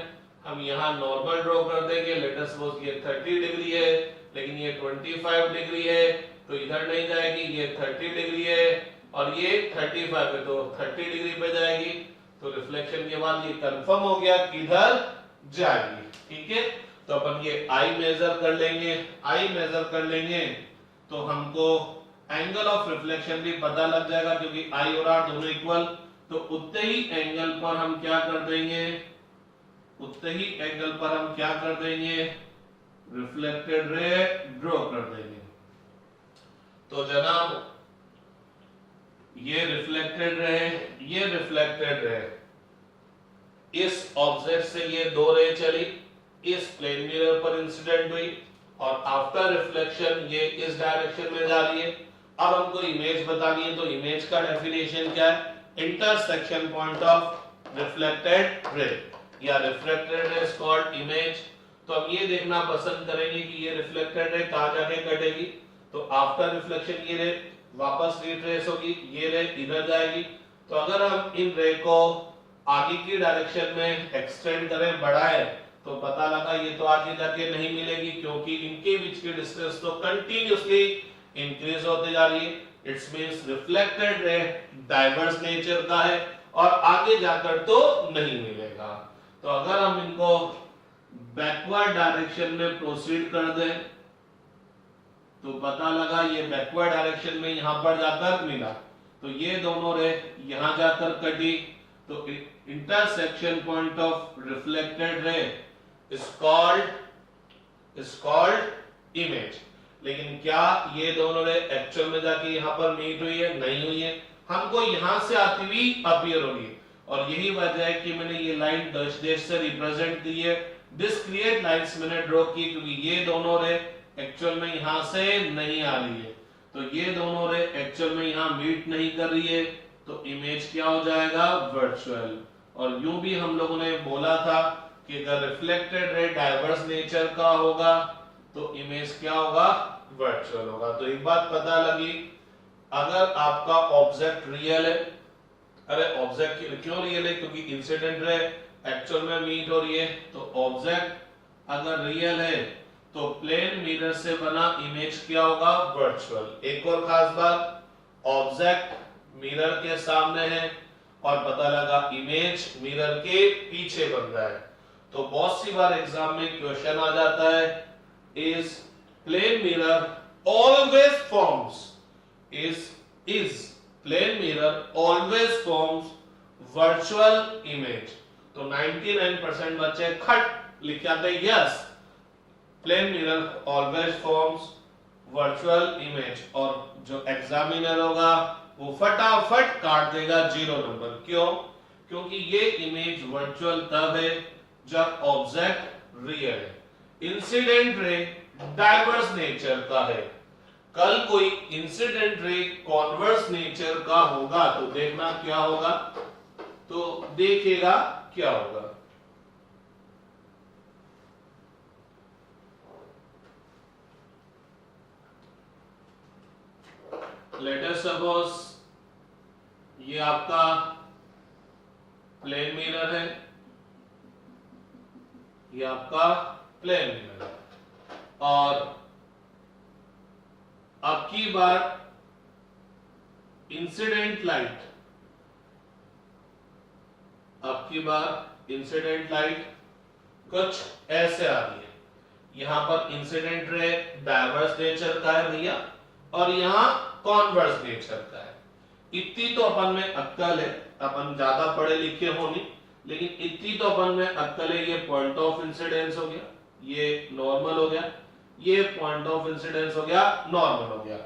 हम यहाँ नॉर्मल ड्रॉ कर देंगे। लेट अस सपोज ये 30 डिग्री है, लेकिन ये 25 डिग्री है, तो इधर नहीं जाएगी, ये 30 डिग्री है और ये 35 है, तो 30 डिग्री पे जाएगी। तो रिफ्लेक्शन के बाद ये कंफर्म हो गया किधर जाएगी, ठीक है। तो अपन ये आई मेजर कर लेंगे, आई मेजर कर लेंगे तो हमको एंगल ऑफ रिफ्लेक्शन भी पता लग जाएगा, क्योंकि आई और आर दोनों इक्वल। तो उतने ही एंगल पर हम क्या कर देंगे, उतने ही एंगल पर हम क्या कर देंगे, रिफ्लेक्टेड रे ड्रॉ कर देंगे। तो जनाब ये रिफ्लेक्टेड रे, ये रिफ्लेक्टेड रे, इस ऑब्जेक्ट से ये दो रे चली, इस प्लेन मिरर पर इंसिडेंट हुई, और आफ्टर रिफ्लेक्शन ये इस डायरेक्शन में जा रही है। अब हमको इमेज बतानी है, तो इमेज का डेफिनेशन क्या है, intersection point of reflected ray या reflected ray is called image. तो हम ये देखना पसंद करेंगे कि ये रिफ्लेक्टेड रे कहां जाके कटेगी। तो आफ्टर रिफ्लेक्शन ये रे वापस रिट्रेस होगी, ये रे इधर जाएगी। तो अगर हम इन रे को आगे की डायरेक्शन में एक्सटेंड करें, बढ़ाएं, तो पता लगा ये तो आगे जाके नहीं मिलेगी, क्योंकि इनके बीच की डिस्टेंस तो कंटिन्यूअसली इंक्रीज होते जा रही है। It's means reflected ray diverse nature का है और आगे जाकर तो नहीं मिलेगा। तो अगर हम इनको बैकवर्ड डायरेक्शन में प्रोसीड कर दें, तो पता लगा ये बैकवर्ड डायरेक्शन में यहां पर जाकर मिला, तो ये दोनों रे यहां जाकर कटी। तो intersection point of reflected ray is called image. लेकिन क्या ये दोनों रे एक्चुअल में जाके यहां पर मीट हुई है, नहीं हुई है, हमको यहां से आती हुई अपीयर होगी। और यही वजह है कि मैंने ये लाइन डैश डैश से रिप्रेजेंट की है, डिस्क्रिएट लाइंस मैंने ड्रॉ की, क्योंकि ये दोनों रे एक्चुअल में यहां से नहीं आ रही है। तो ये दोनों रे एक्चुअल में यहां मीट नहीं कर रही है, तो इमेज क्या हो जाएगा, वर्चुअल। और यूं भी हम लोगों ने बोला था कि अगर रिफ्लेक्टेड रे डाइवर्स नेचर का होगा तो इमेज क्या होगा, वर्चुअल होगा। तो एक बात पता लगी, अगर आपका ऑब्जेक्ट रियल है, अरे ऑब्जेक्ट क्यों रियल है, क्योंकि इंसिडेंट रे एक्चुअल में मीट हो रही है। तो ऑब्जेक्ट अगर रियल है तो प्लेन मिरर से बना इमेज क्या होगा, वर्चुअल। एक और खास बात, ऑब्जेक्ट मिरर के सामने है और पता लगा इमेज मिरर के पीछे बन रहा है। तो बहुत सी बार एग्जाम में क्वेश्चन आ जाता है, is plane mirror always forms, is plane mirror always forms virtual image. तो 99% बच्चे खट लिख के आते हैं yes, plane mirror always forms virtual image. और जो एग्जामिनर होगा वो फटाफट काट देगा 0 नंबर। क्यों, क्योंकि ये इमेज वर्चुअल तब है जब ऑब्जेक्ट रियल है। इंसिडेंट रे डाइवर्स नेचर का है। कल कोई इंसिडेंट रे कॉन्वर्स नेचर का होगा तो देखना क्या होगा, तो देखिएगा क्या होगा। लेट अस सपोज ये आपका प्लेन मिरर है, ये आपका प्लेन मिरर है, और अब की बार इंसिडेंट लाइट, अब की बार इंसिडेंट लाइट कुछ ऐसे आ रही है। यहां पर इंसिडेंट रे डाइवर्स नेचर का है भैया, और यहां कॉन्वर्स नेचर का है। इतनी तो अपन में अक्कल है, अपन ज्यादा पढ़े लिखे हो नहीं, लेकिन इतनी तो अपन में अक्कल है। ये पॉइंट ऑफ इंसिडेंस हो गया, ये नॉर्मल हो गया, ये पॉइंट ऑफ इंसिडेंस हो गया, नॉर्मल हो गया।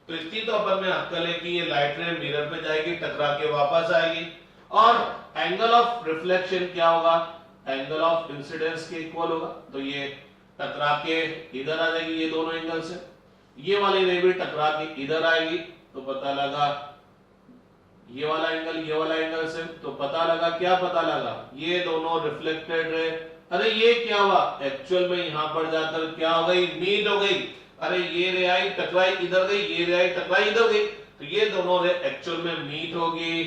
तो इतनी तो अपन में अक्कल है कि ये लाइट रे मिरर पे जाएगी, टकरा के वापस आएगी, और एंगल ऑफ रिफ्लेक्शन क्या होगा, एंगल ऑफ इंसिडेंस के इक्वल होगा। तो ये टकरा के इधर आ जाएगी, ये दोनों एंगल से, ये वाली रे भी टकरा के इधर आएगी, तो पता लगा ये वाला एंगल से, तो पता लगा, क्या पता लगा, ये दोनों रिफ्लेक्टेड रे। अरे ये क्या हुआ, एक्चुअल में यहां पर जाकर क्या हो गई, मीट हो गई। अरे ये रे आई टकराई इधर गई, ये रे आई टकराई इधर गई, तो ये दोनों रे एक्चुअल में मीट होगी।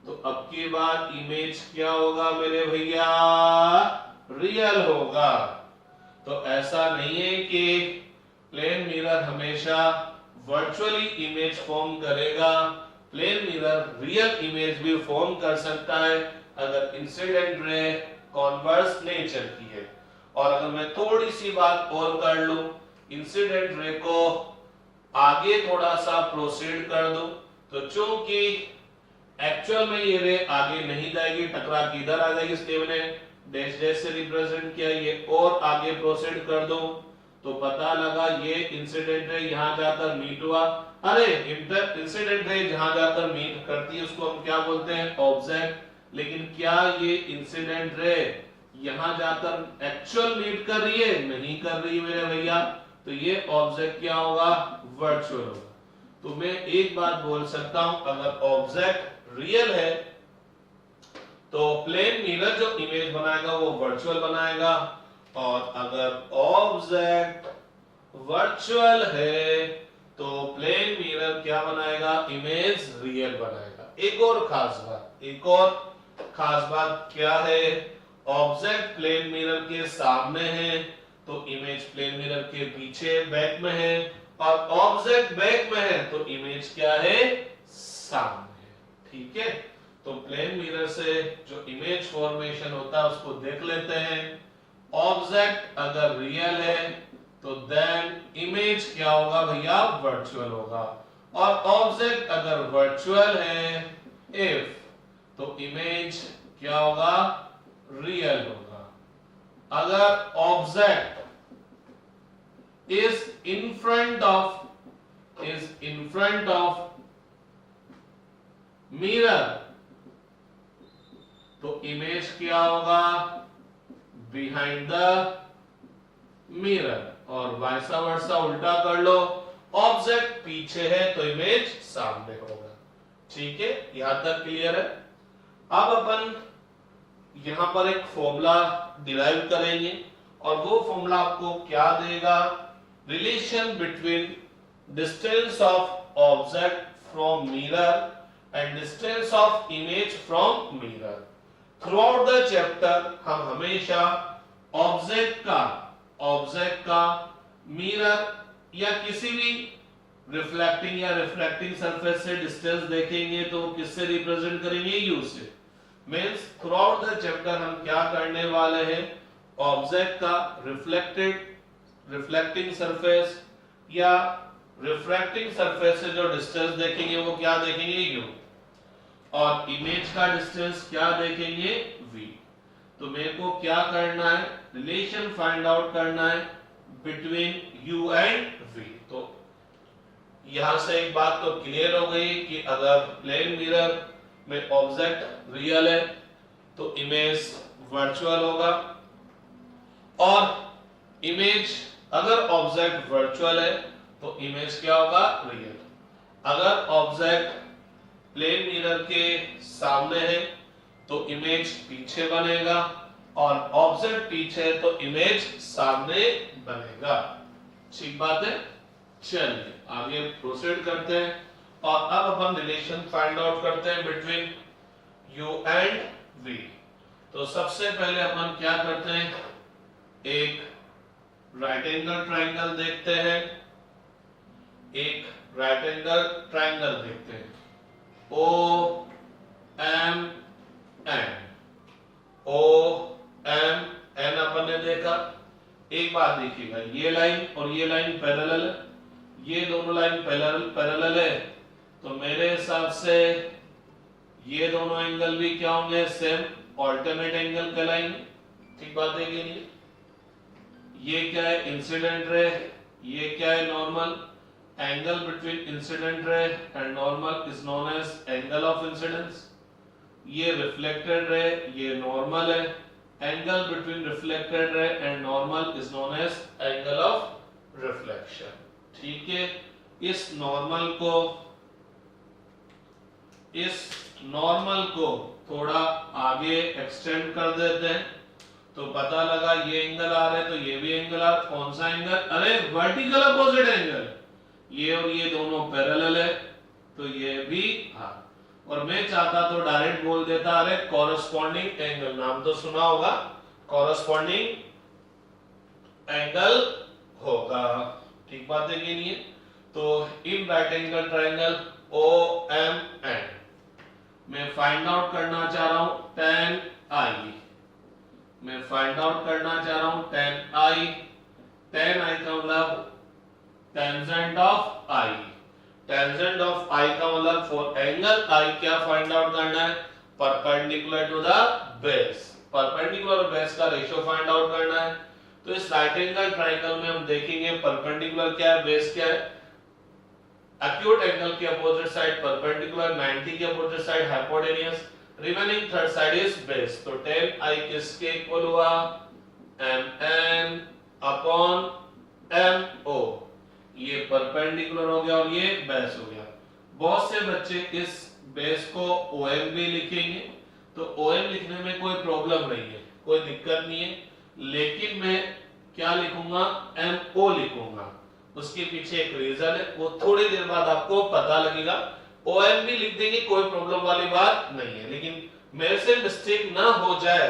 तो अब की बात इमेज क्या होगा मेरे भैया, रियल होगा। तो ऐसा नहीं है कि प्लेन मिरर हमेशा वर्चुअली इमेज फॉर्म करेगा, प्लेन मिरर रियल इमेज भी फॉर्म कर सकता है अगर इंसिडेंट रे कॉन्वर्स नेचर की है। और अगर मैं थोड़ी सी बात और कर लूं, इंसिडेंट रे को आगे थोड़ा सा प्रोसीड कर दूं, तो चूंकि एक्चुअल में ये रे आगे नहीं जाएगी, टकरा के इधर आ जाएगी, इसलिए मैंने डैश डैश से रिप्रेजेंट किया। ये और आगे प्रोसीड कर दूं तो पता लगा ये इंसिडेंट रे यहां जाकर मीट हुआ। अरे इंसिडेंट रे जहां जाकर मीट करती है उसको हम क्या बोलते हैं, ऑब्जेक्ट। लेकिन क्या ये इंसिडेंट रे यहां जाकर एक्चुअल मीट कर रही है, नहीं कर रही मेरे भैया, तो ये ऑब्जेक्ट क्या होगा, वर्चुअल होगा। तो मैं एक बात बोल सकता हूं, अगर ऑब्जेक्ट रियल है तो प्लेन मिरर जो इमेज बनाएगा वो वर्चुअल बनाएगा, और अगर ऑब्जेक्ट वर्चुअल है तो प्लेन मिरर क्या बनाएगा, इमेज रियल बनाएगा। एक और खास बात क्या है, ऑब्जेक्ट प्लेन मिरर के सामने है तो इमेज प्लेन मिरर के पीछे बैक में है, और ऑब्जेक्ट बैक में है तो इमेज क्या है, सामने है। ठीक है, तो प्लेन मिरर से जो इमेज फॉर्मेशन होता है उसको देख लेते हैं। ऑब्जेक्ट अगर रियल है तो देन इमेज क्या होगा भैया, वर्चुअल होगा, और ऑब्जेक्ट अगर वर्चुअल है इफ, तो इमेज क्या होगा, रियल होगा। अगर object is in front of mirror तो इमेज क्या होगा, बिहाइंड द मिरर, और वैसा वर्सा उल्टा कर लो, ऑब्जेक्ट पीछे है तो इमेज सामने होगा। ठीक है, यहां तक क्लियर है। अब अपन यहां पर एक फॉर्मूला डिराइव करेंगे, और वो फॉर्मूला आपको क्या देगा, relation between distance of object from mirror and distance of image from mirror। throughout the chapter हम हमेशा ऑब्जेक्ट का मिरर या किसी भी रिफ्लेक्टिंग या रिफ्लेक्टिंग सरफेस से डिस्टेंस देखेंगे तो किससे रिप्रेजेंट करेंगे, यू से। मींस थ्रूआउट द चैप्टर हम क्या करने वाले हैं, ऑब्जेक्ट का रिफ्लेक्टिंग सरफेस या रिफ्रैक्टिंग सरफेस से जो डिस्टेंस देखेंगे वो क्या देखेंगे, यू, और इमेज का डिस्टेंस क्या देखेंगे, v। तो मेरे को क्या करना है, रिलेशन फाइंड आउट करना है बिटवीन u एंड v। तो यहां से एक बात तो क्लियर हो गई कि अगर प्लेन मिरर में ऑब्जेक्ट रियल है तो इमेज वर्चुअल होगा, और इमेज अगर ऑब्जेक्ट वर्चुअल है तो इमेज क्या होगा, रियल। अगर ऑब्जेक्ट प्लेन मिरर के सामने है तो इमेज पीछे बनेगा, और ऑब्जेक्ट पीछे है तो इमेज सामने बनेगा। ठीक बात है, चलिए आगे प्रोसीड करते हैं। और अब अपन रिलेशन फाइंड आउट करते हैं बिटवीन u एंड v। तो सबसे पहले अपन क्या करते हैं, एक राइट एंगल ट्राइंगल देखते हैं, एक राइट एंगल ट्राइंगल देखते हैं, O M N, O M N अपन ने देखा। एक बात देखिएगा, ये लाइन और ये लाइन पैरेलल है, ये दोनों लाइन पैरेलल है, तो मेरे हिसाब से ये दोनों एंगल भी क्या होंगे, सेम ऑल्टरनेट एंगल कहलाएंगे। ठीक बात है कि नहीं? ये क्या है, इंसिडेंट रे, ये क्या है, normal. Angle between incident ray and normal is known as angle of incidence. ये रिफ्लेक्टेड रे, ये नॉर्मल है। Angle between reflected ray and normal is known as angle of reflection. ठीक है, इस नॉर्मल को थोड़ा आगे एक्सटेंड कर देते हैं, तो पता लगा ये एंगल आ रहा है, तो ये भी एंगल आ रहा है। कौन सा एंगल? अरे वर्टिकल अपोजिट एंगल। ये और ये दोनों पैरेलल है, तो ये भी हाँ। और मैं चाहता तो डायरेक्ट बोल देता, अरे कॉरेस्पॉन्डिंग एंगल, नाम तो सुना होगा, कॉरेस्पॉन्डिंग एंगल होगा। ठीक बात है कि नहीं है? तो in right angle triangle O M N मैं फाइंड आउट करना चाह रहा हूं tan i। मैं फाइंड आउट करना चाह रहा हूं tan i। tan i का मतलब tangent of i। Tangent of i का मतलब फॉर एंगल i क्या फाइंड आउट करना है, perpendicular to the base. Perpendicular और बेस का रेशियो फाइंड आउट करना है। तो इस राइट एंगल ट्राइंगल में हम देखेंगे परपेंडिकुलर क्या है, बेस क्या है। एक्यूट एंगल के अपोजिट साइड परपेंडिकुलर, 90 के opposite side hypotenuse, remaining third side is base. तो tan i किसके इक्वल हुआ, mn अपॉन mo। ये परपेंडिकुलर हो गया और ये बेस हो गया। बहुत से बच्चे इस बेस को om भी लिखेंगे, तो om लिखने में कोई प्रॉब्लम नहीं है, कोई दिक्कत नहीं है, लेकिन मैं क्या लिखूंगा, mo लिखूंगा। उसके पीछे एक रीजन है, वो थोड़ी देर बाद आपको पता लगेगा। ओएम भी लिख देंगे, कोई प्रॉब्लम वाली बात नहीं है, लेकिन मेरे से मिस्टेक ना हो जाए,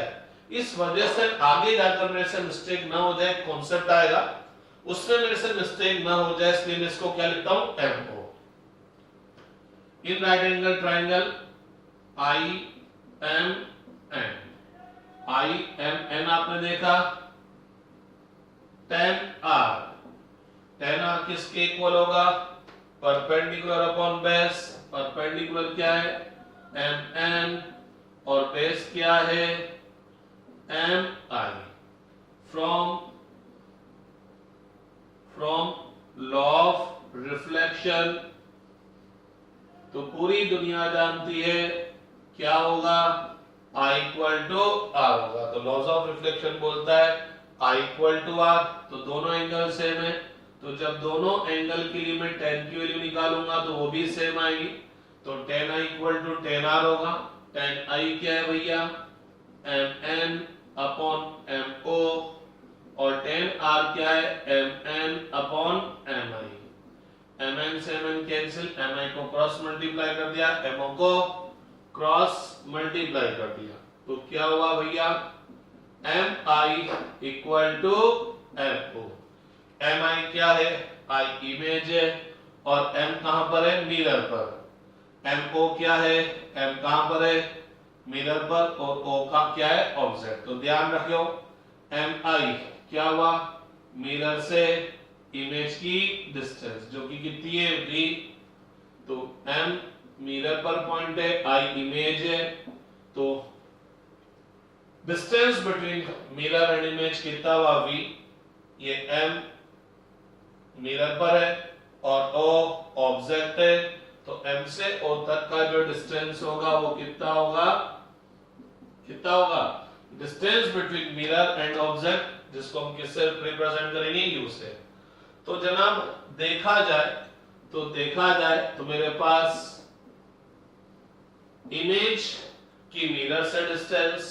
इस वजह से आगे जाकर मेरे से मिस्टेक ना हो जाए, कॉन्सेप्ट आएगा उसमें मेरे से मिस्टेक ना हो जाए, इसलिए मैं इसको क्या लिखता हूं, MO. In right angle triangle I M N, I M N आपने देखा, tan r, tan r किसके इक्वल होगा, परपेंडिकुलर अपॉन बेस। परपेंडिकुलर क्या है, एम एन, और बेस क्या है, M I. From law of reflection तो पूरी दुनिया जानती है क्या होगा, I इक्वल टू आर होगा। तो लॉज ऑफ रिफ्लेक्शन बोलता है I इक्वल टू आर, तो दोनों एंगल सेम है, तो जब दोनों एंगल के लिए मैं tan की वैल्यू निकालूंगा तो वो भी सेम आएगी, तो tan I equal to tan R होगा। tan I क्या है भैया, mn अपॉन mo, और tan R क्या है, mn अपॉन mi। mn से mn कैंसिल, mi को क्रॉस मल्टीप्लाई कर दिया, mo को क्रॉस मल्टीप्लाई कर दिया, तो क्या हुआ भैया, mi equal to mo। mi क्या है, I इमेज है, और m कहां पर है, मिरर पर। mo क्या है, m कहां पर है, मिरर पर, और o का क्या है, ऑब्जेक्ट। तो ध्यान रखियो, mi क्या हुआ, मिरर से इमेज की डिस्टेंस, जो कि कितनी है, v। तो m मिरर पर पॉइंट है, I इमेज है, तो distance between mirror and image कितना हुआ, v। ये m मिरर पर है और o ऑब्जेक्ट है, तो m से o तक का जो डिस्टेंस होगा वो कितना होगा, कितना होगा, distance between mirror and object, जिसको हम किससे रिप्रेजेंट करेंगे, u से। तो जनाब देखा जाए तो मेरे पास इमेज की मिरर से डिस्टेंस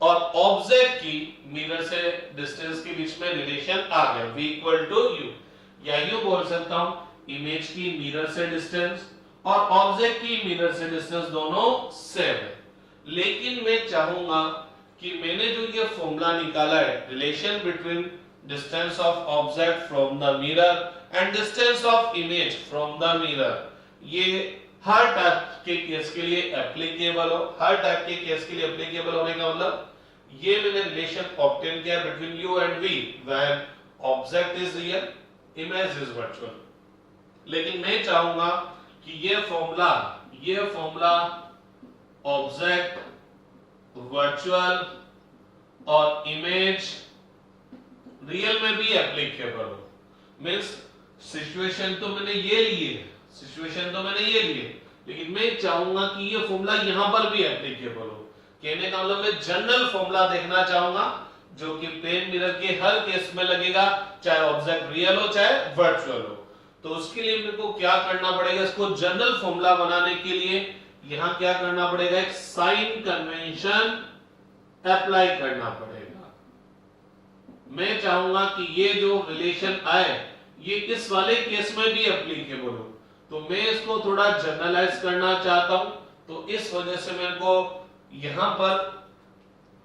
और ऑब्जेक्ट की मिरर से डिस्टेंस के बीच में रिलेशन आ गया, v इक्वल टू u। या यूं बोल सकता हूं, इमेज की मिरर से डिस्टेंस और ऑब्जेक्ट की मिरर से डिस्टेंस दोनों सेम है। लेकिन मैं चाहूंगा कि मैंने जो ये फॉर्मूला निकाला है, relation between distance of object from the mirror and distance of image from the mirror, ये हर टाइप के केस के लिए एप्लीकेबल हो। हर टाइप के केस के लिए एप्लीकेबल होने का मतलब ये मैंने रिलेशन ऑब्टेन किया between u and v when object is real, image is virtual. लेकिन मैं चाहूंगा कि ये फॉर्मूला ऑब्जेक्ट, वर्चुअल और इमेज रियल में भी एप्लीकेबल हो। मींस सिचुएशन तो मैंने ये लिए, लेकिन मैं चाहूंगा कि ये फॉर्मूला यहां पर भी एप्लीकेबल हो। कहने का मतलब मैं जनरल फॉर्मूला देखना चाहूंगा जो कि प्लेन मिरर के हर केस में लगेगा, चाहे ऑब्जेक्ट रियल हो चाहे वर्चुअल हो। तो उसके लिए मेरे को क्या करना पड़ेगा, इसको जनरल फॉर्मूला बनाने के लिए यहां क्या करना पड़ेगा, एक साइन कन्वेंशन अप्लाई करना पड़ेगा। मैं चाहूंगा कि ये जो रिलेशन आए ये इस वाले केस में भी एप्लीकेबल हो, तो मैं इसको थोड़ा जनरलाइज करना चाहता हूं। तो इस वजह से मेरे को यहां पर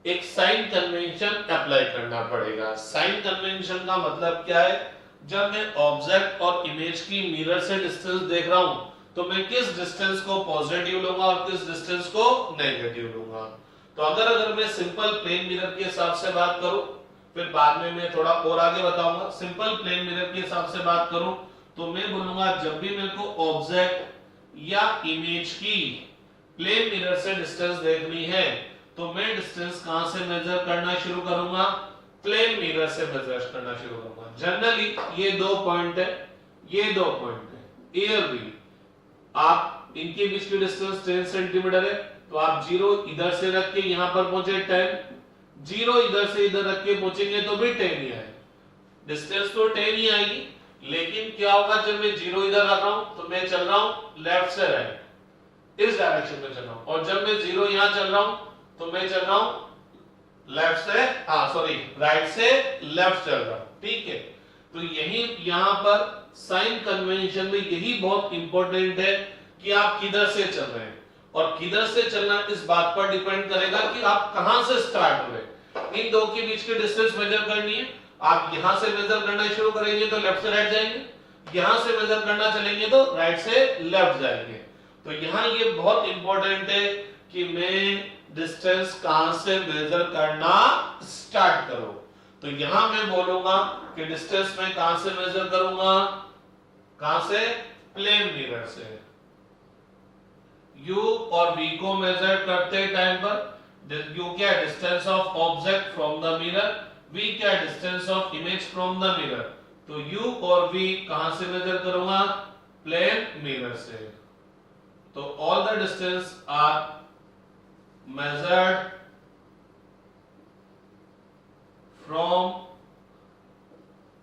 एक साइन कन्वेंशन अप्लाई करना पड़ेगा। साइन कन्वेंशन का मतलब क्या है, जब मैं ऑब्जेक्ट और इमेज की मिरर से डिस्टेंस देख रहा हूं तो मैं किस डिस्टेंस को पॉजिटिव लूंगा और किस डिस्टेंस को नेगेटिव लूंगा। तो अगर मैं सिंपल प्लेन मिरर के हिसाब से बात करूं, फिर बाद में मैं थोड़ा और आगे बताऊंगा, सिंपल प्लेन मिरर के हिसाब से बात करूं तो मैं बोलूंगा जब भी मेरे को ऑब्जेक्ट या इमेज की प्लेन मिरर से डिस्टेंस देखनी है तो मैं डिस्टेंस कहां से मेजर करना शुरू करूंगा, प्लेन मिरर से मेजर करना शुरू करूंगा। जनरली ये दो पॉइंट है, एयर भी आप इनके बीच की डिस्टेंस 10 सेंटीमीटर है, तो आप 0 इधर से रख के यहां पर पहुंचे 10, 0 इधर से इधर रख के पहुंचेंगे तो भी 10 ही आएगा, डिस्टेंस तो 10 ही आएगी। लेकिन क्या होगा, जब मैं 0 इधर रख रहा हूं तो मैं चल रहा हूं लेफ्ट से राइट, इस डायरेक्शन में चल रहा हूं, और जब मैं 0 यहां चल रहा हूं तो मैं चल रहा हूं राइट से लेफ्ट चल रहा हूं। ठीक है, तो यही यहां पर साइन कन्वेंशन में यही बहुत इंपॉर्टेंट है कि आप किधर से चल रहे हैं, और किधर से चलना इस बात पर डिपेंड करेगा कि आप कहां से स्टार्ट हुए। इन दो के बीच की डिस्टेंस मेजर करनी है, आप यहां से मेजर करना शुरू करेंगे तो लेफ्ट से राइट जाएंगे, यहां से मेजर करना चलेंगे तो राइट से लेफ्ट जाएंगे। तो यहां ये बहुत इंपॉर्टेंट है कि मैं डिस्टेंस कहां से मेजर करना स्टार्ट करूं। तो यहां मैं बोलूंगा कि डिस्टेंस मैं कहां से मेजर करूंगा, कहां से, प्लेन मिरर से। u और v को मेजर करते टाइम पर u क्या है, distance of object from the mirror, v क्या है, distance of image from the mirror. तो u और v कहां से मेजर करूंगा, प्लेन मिरर से। तो all the distance are measured from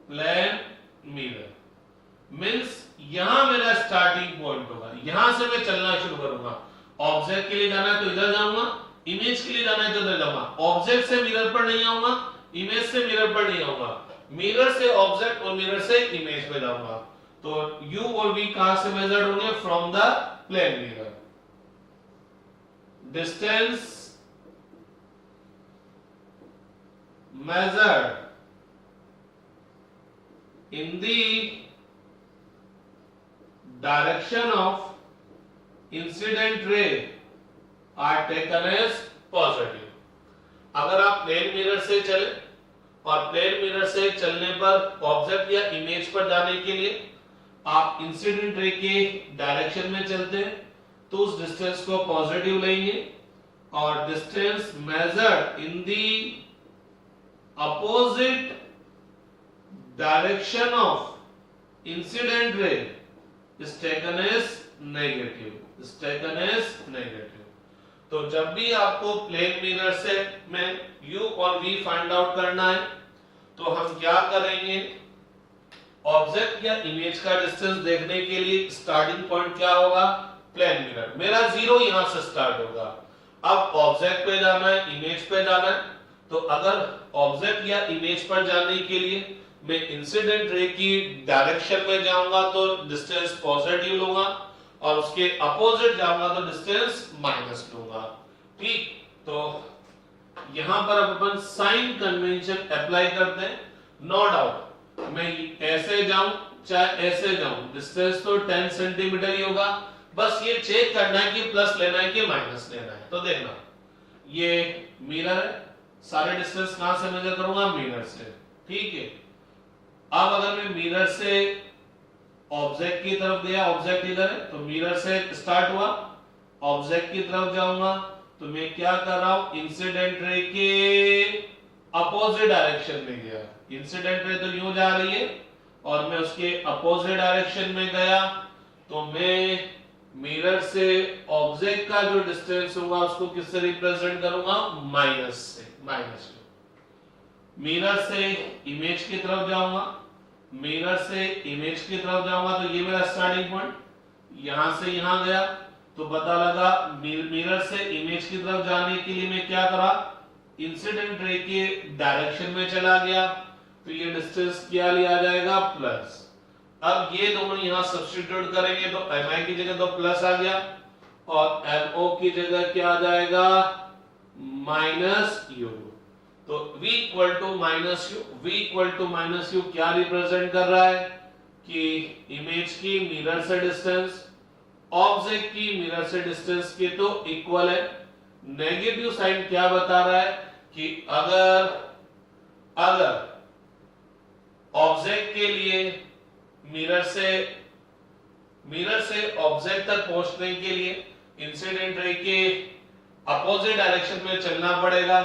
plane mirror, means यहां मेरा स्टार्टिंग पॉइंट होगा, यहां से मैं चलना शुरू करूंगा। ऑब्जेक्ट के लिए जाना है तो इधर जाऊंगा, इमेज के लिए जाना है तो इधर जाऊंगा। ऑब्जेक्ट से मिरर पर नहीं आऊंगा, इमेज से मिरर पर नहीं आऊंगा, मिरर से ऑब्जेक्ट और मिरर से इमेज पे जाऊंगा। तो u और v कहां से मेजर्ड होंगे, from the plane mirror. Distance measured in the direction of incident ray are taken as positive। अगर आप प्लेन मिरर से चले और प्लेन मिरर से चलने पर ऑब्जेक्ट या इमेज पर जाने के लिए आप इंसिडेंट रे के डायरेक्शन में चलते हैं तो उस डिस्टेंस को पॉजिटिव लेंगे, और distance measured in the opposite direction of incident ray is taken as negative, तो जब भी आपको प्लेन मिरर से में u और v फाइंड आउट करना है तो हम क्या करेंगे, ऑब्जेक्ट या इमेज का डिस्टेंस देखने के लिए स्टार्टिंग पॉइंट क्या होगा, प्लेन मिरर। मेरा 0 यहां से स्टार्ट होगा, अब ऑब्जेक्ट पे जाना है, इमेज पे जाना है, तो अगर ऑब्जेक्ट या इमेज पर जाने के लिए मैं इंसिडेंट रे की डायरेक्शन में जाऊंगा तो डिस्टेंस पॉजिटिव लूंगा, और उसके अपोजिट जाऊंगा तो डिस्टेंस माइनस लूंगा। ठीक, तो यहां पर अपन साइन कन्वेंशन अप्लाई करते हैं। नो डाउट मैं ऐसे जाऊं चाहे ऐसे जाऊं, डिस्टेंस तो 10 सेंटीमीटर ही होगा। बस ये चेक करना है कि प्लस लेना है कि माइनस लेना है। तो देखना, ये मिरर है, सारे डिस्टेंस कहां से मेजर करूंगा? मिरर से। ठीक है, अब अगर मैं मिरर से ऑब्जेक्ट की तरफ गया, ऑब्जेक्ट इधर है तो मिरर से स्टार्ट हुआ, ऑब्जेक्ट की तरफ जाऊंगा तो मैं क्या कर रहा हूं? इंसिडेंट रे के अपोजिट डायरेक्शन में गया। इंसिडेंट रे तो यूं जा रही है और मैं उसके अपोजिट डायरेक्शन में गया तो मैं मिरर से ऑब्जेक्ट का जो डिस्टेंस होगा उसको किससे रिप्रेजेंट करूंगा? माइनस से। माइनस मिरर से इमेज की तरफ जाऊंगा, मिरर से इमेज की तरफ जाऊंगा तो ये मेरा स्टार्टिंग पॉइंट, यहां से यहां गया तो पता लगा मिरर से इमेज की तरफ जाने के लिए मैं क्या करा? इंसिडेंट रे के डायरेक्शन में चला गया तो ये डिस्टेंस क्या लिया जाएगा? प्लस। अब ये दोनों यहां सब्स्टिट्यूट करेंगे तो mi की जगह तो प्लस आ गया और mo की जगह क्या आ जाएगा? Minus u। तो v equal to minus u, v equal to minus u क्या रिप्रेजेंट कर रहा है? कि इमेज की मिरर से डिस्टेंस ऑब्जेक्ट की मिरर से डिस्टेंस के तो इक्वल है। नेगेटिव साइन क्या बता रहा है? कि अगर ऑब्जेक्ट के लिए मिरर से ऑब्जेक्ट तक पहुंचने के लिए इंसिडेंट रे के अपोजिट डायरेक्शन में चलना पड़ेगा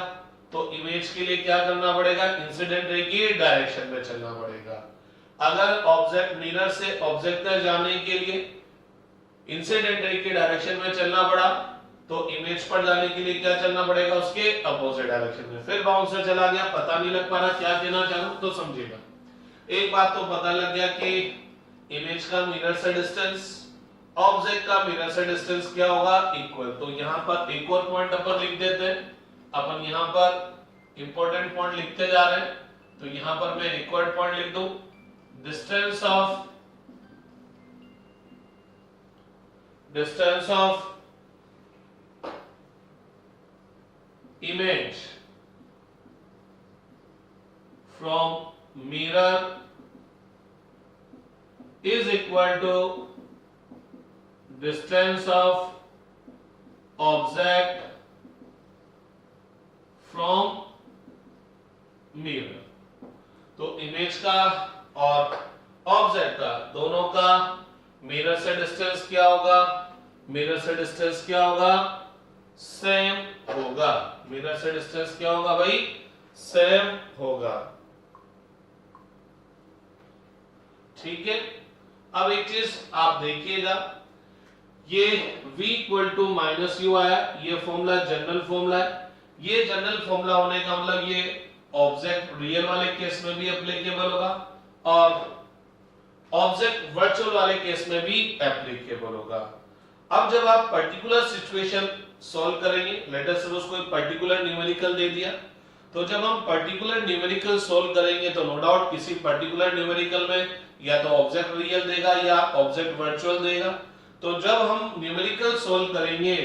तो इमेज के लिए क्या करना पड़ेगा? इंसिडेंट रे की डायरेक्शन में चलना पड़ेगा। अगर ऑब्जेक्ट मिरर से ऑब्जेक्ट तक जाने के लिए इंसिडेंट रे की डायरेक्शन में चलना पड़ा तो इमेज पर जाने के लिए क्या चलना पड़ेगा? उसके अपोजिट डायरेक्शन में। फिर बाउंसर चला गया, पता नहीं लग पा रहा क्या कहना चाहूं तो समझिएगा। एक बात तो पता लग गया कि इमेज का मिरर से डिस्टेंस ऑब्जेक्ट का मिरर से डिस्टेंस क्या होगा? इक्वल। तो यहां पर एक और पॉइंट अपन लिख देते हैं। अपन यहां पर इंपॉर्टेंट पॉइंट लिखते जा रहे हैं तो यहां पर मैं एक और पॉइंट लिख दूं, distance of image from mirror is equal to distance of object from mirror। तो इमेज का और ऑब्जेक्ट का दोनों का मिरर से डिस्टेंस क्या होगा? मिरर से डिस्टेंस क्या होगा? सेम होगा। मिरर से डिस्टेंस क्या होगा भाई? सेम होगा। ठीक है, अब एक चीज आप देखिएगा, ये v equal to minus u आया, ये फॉर्मूला जनरल फॉर्मूला है। ये जनरल फॉर्मूला होने का मतलब ये ऑब्जेक्ट रियल वाले केस में भी एप्लीकेबल होगा और ऑब्जेक्ट वर्चुअल वाले केस में भी एप्लीकेबल होगा। अब जब आप पर्टिकुलर सिचुएशन सॉल्व करेंगे, लेट अस सपोज कोई पर्टिकुलर न्यूमेरिकल दे दिया, तो जब हम पर्टिकुलर न्यूमेरिकल सॉल्व करेंगे तो नो डाउट किसी पर्टिकुलर न्यूमेरिकल में या तो ऑब्जेक्ट रियल देगा या ऑब्जेक्ट वर्चुअल देगा। तो जब हम न्यूमेरिकल सॉल्व करेंगे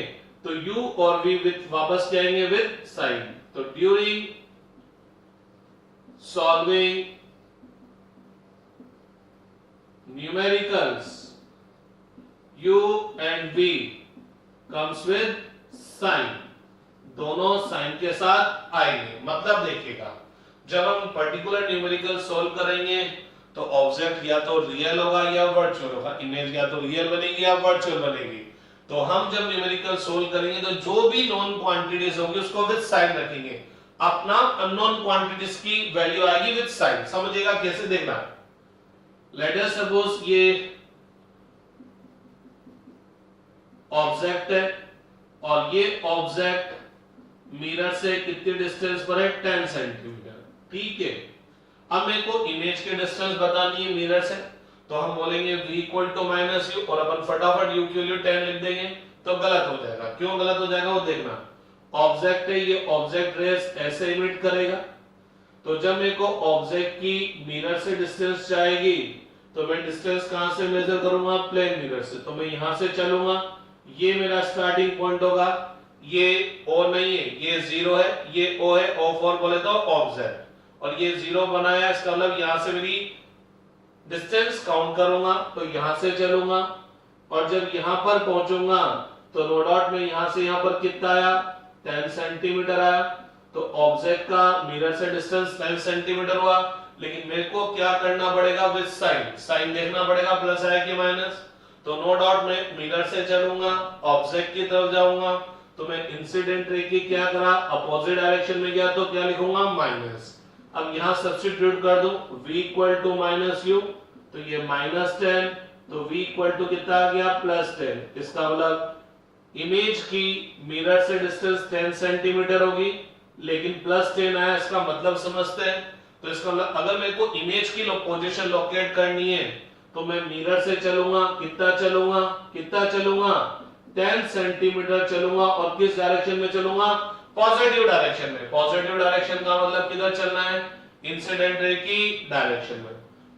तो u और v विथ वापस जाएंगे विथ साइन। तो during solving numericals u and v comes with sign, दोनों साइन के साथ आएंगे। मतलब देखिएगा, जब हम पर्टिकुलर न्यूमेरिकल सॉल्व करेंगे तो ऑब्जेक्ट या तो रियल होगा या वर्चुअल होगा, इमेज या तो रियल बनेगी या वर्चुअल बनेगी। तो हम जब न्यूमेरिकल सॉल्व करेंगे तो जो भी नोन क्वांटिटीज होंगी उसको विद साइन रखेंगे, अपना अननोन क्वांटिटीज की वैल्यू आएगी विद साइन। समझिएगा कैसे? देखना, लेट अस सपोज ये ऑब्जेक्ट है और ये ऑब्जेक्ट मिरर से कितनी डिस्टेंस पर है? 10 सेंटीमीटर। ठीक है, अब मेरे को इमेज की डिस्टेंस बतानी है मिरर से, तो हम बोलेंगे v equal to minus u और अपन फटाफट u के लिए 10 लिख देंगे तो गलत हो जाएगा। क्यों गलत हो जाएगा वो देखना, ऑब्जेक्ट है, ये ऑब्जेक्ट रेस ऐसे इमिट करेगा, तो जब मेरे को ऑब्जेक्ट की मिरर से डिस्टेंस चाहिएगी तो मैं डिस्टेंस कहां से मेजर करूंगा? प्लेन मिरर से। तो मैं यहां से चलूंगा, ये मेरा स्टार्टिंग पॉइंट होगा, ये O नहीं है, ये 0 है, ये O है, O फॉर बोले तो ऑब्जेक्ट, और ये 0 बनाया, इसका मतलब यहां से मेरी डिस्टेंस काउंट करूंगा, तो यहां से चलूंगा, और जब यहां पर पहुंचूंगा तो नो डॉट में यहां से यहां पर कितना आया? 10 सेंटीमीटर आया। तो ऑब्जेक्ट का मिरर से डिस्टेंस 10 सेंटीमीटर हुआ, लेकिन मेरे को क्या करना पड़ेगा? विद साइन, साइन देखना पड़ेगा, प्लस आया कि माइनस। तो नो डॉट में मिरर से चलूंगा, ऑब्जेक्ट की तरफ जाऊंगा, तो मैं इंसिडेंट रे की क्या करा? अपोजिट डायरेक्शन में गया, तो क्या लिखूंगा? माइनस। अब यहां सब्स्टिट्यूट कर दूं, v equal to minus u, तो ये -10, तो v इक्वल टू कितना आ गया? +10। इसका मतलब इमेज की मिरर से डिस्टेंस 10 सेंटीमीटर होगी, लेकिन +10 आया, इसका मतलब समझते हैं। तो इसका मतलब अगर मेरे को इमेज की पोजीशन लोकेट करनी है, तो मैं मिरर से चलूंगा, कितना चलूंगा? कितना चलूंगा? 10 सेंटीमीटर चलूंगा, और किस डायरेक्शन में चलूंगा? पॉजिटिव डायरेक्शन में। पॉजिटिव डायरेक्शन का मतलब किधर चलना है? इंसिडेंट रे की डायरेक्शन में।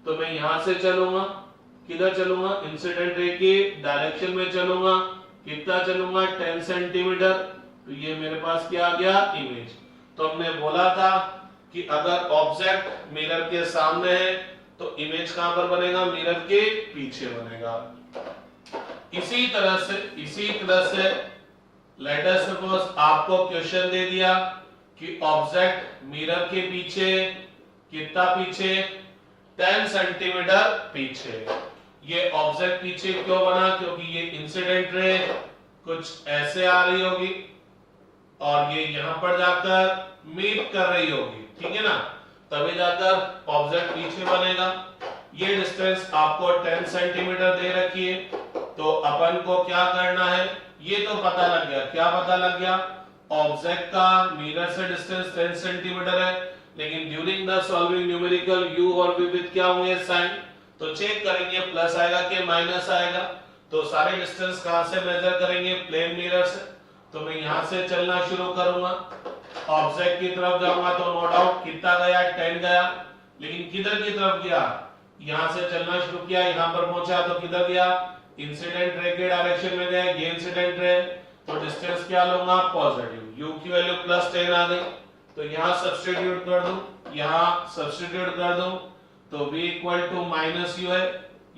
तो मैं यहां से चलूंगा, किधर चलूंगा? इंसिडेंट रे की डायरेक्शन में चलूंगा, कितना चलूंगा? 10 सेंटीमीटर। तो ये मेरे पास क्या आ गया? इमेज। तो हमने बोला था कि अगर ऑब्जेक्ट मिरर के सामने है तो इमेज कहां पर बनेगा? मिरर के पीछे बनेगा। इसी तरह से लेट अस सपोज आपको क्वेश्चन दे दिया कि ऑब्जेक्ट मिरर के पीछे कितना पीछे? 10 सेंटीमीटर पीछे। ये ऑब्जेक्ट पीछे क्यों बना? क्योंकि ये इंसिडेंट रे कुछ ऐसे आ रही होगी और ये यहां पर जाकर मीट कर रही होगी, ठीक है ना, तभी जाकर ऑब्जेक्ट पीछे बनेगा। ये डिस्टेंस आपको 10 सेंटीमीटर दे रखी है, तो अपन को क्या करना है? ये तो पता लग गया। क्या पता लग गया? ऑब्जेक्ट का मिरर से डिस्टेंस 10 सेंटीमीटर है, लेकिन during the solving numerical u और v विद क्या होंगे? साइन। तो चेक करेंगे प्लस आएगा कि माइनस आएगा। तो सारे डिस्टेंस कहां से मेजर करेंगे? प्लेन मिरर से। तो मैं यहां से चलना शुरू करूंगा, ऑब्जेक्ट की तरफ जाऊंगा, तो नो डाउट कितना गया? 10 गया, लेकिन किधर की तरफ गया? यहां से चलना शुरू किया, यहां पर पहुंचा तो किधर गया? इंसिडेंट रे के डायरेक्शन में गया, ये इंसिडेंट रे। तो डिस्टेंस क्या लूंगा? पॉजिटिव। u की वैल्यू +10 आ गई, तो यहां सब्स्टिट्यूट कर दूं, यहां सब्स्टिट्यूट कर दूं, तो v equal to minus u है,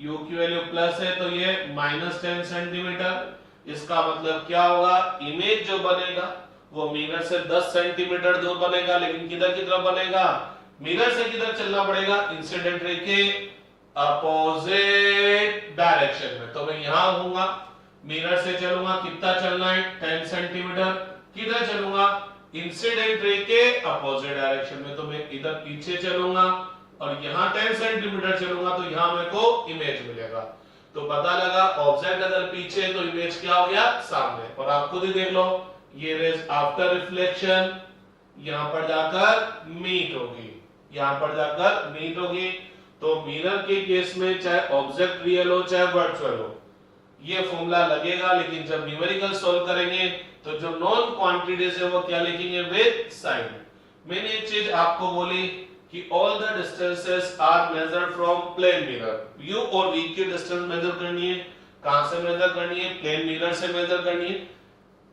u की वैल्यू प्लस है, तो ये -10 सेंटीमीटर। इसका मतलब क्या होगा? इमेज जो बनेगा वो मिरर से 10 सेंटीमीटर दूर बनेगा, लेकिन किधर की तरफ बनेगा? मिरर से किधर चलना पड़ेगा? इंसिडेंट रे के अपोजिट डायरेक्शन में। तो मैं यहां होऊंगा, मिरर से चलूंगा, कितना चलना है? 10 सेंटीमीटर। किधर चलूंगा? इंसिडेंट रे के अपोजिट डायरेक्शन में। तो मैं इधर पीछे चलूंगा और यहां 10 सेंटीमीटर चलूंगा, तो यहां मेरे को इमेज मिलेगा। तो पता लगा ऑब्जेक्ट अगर पीछे है तो इमेज क्या हो गया? सामने। और आप खुद ही देख लो, ये रेज आफ्टर रिफ्लेक्शन यहां पर जाकर मीट होगी, यहां पर जाकर मीट होगी। तो मिरर के केस में चाहे ऑब्जेक्ट रियल हो चाहे वर्चुअल हो, ये फॉर्मूला लगेगा, लेकिन जब न्यूमेरिकल सॉल्व करेंगे तो जो नॉन क्वांटिटीज है वो क्या लिखेंगे? With sign. मैंने एक चीज आपको बोली कि all the distances are measured from plane mirror. u और v की डिस्टेंस मेजर करनी है, कहां से मेजर करनी है? प्लेन मिरर से मेजर करनी है।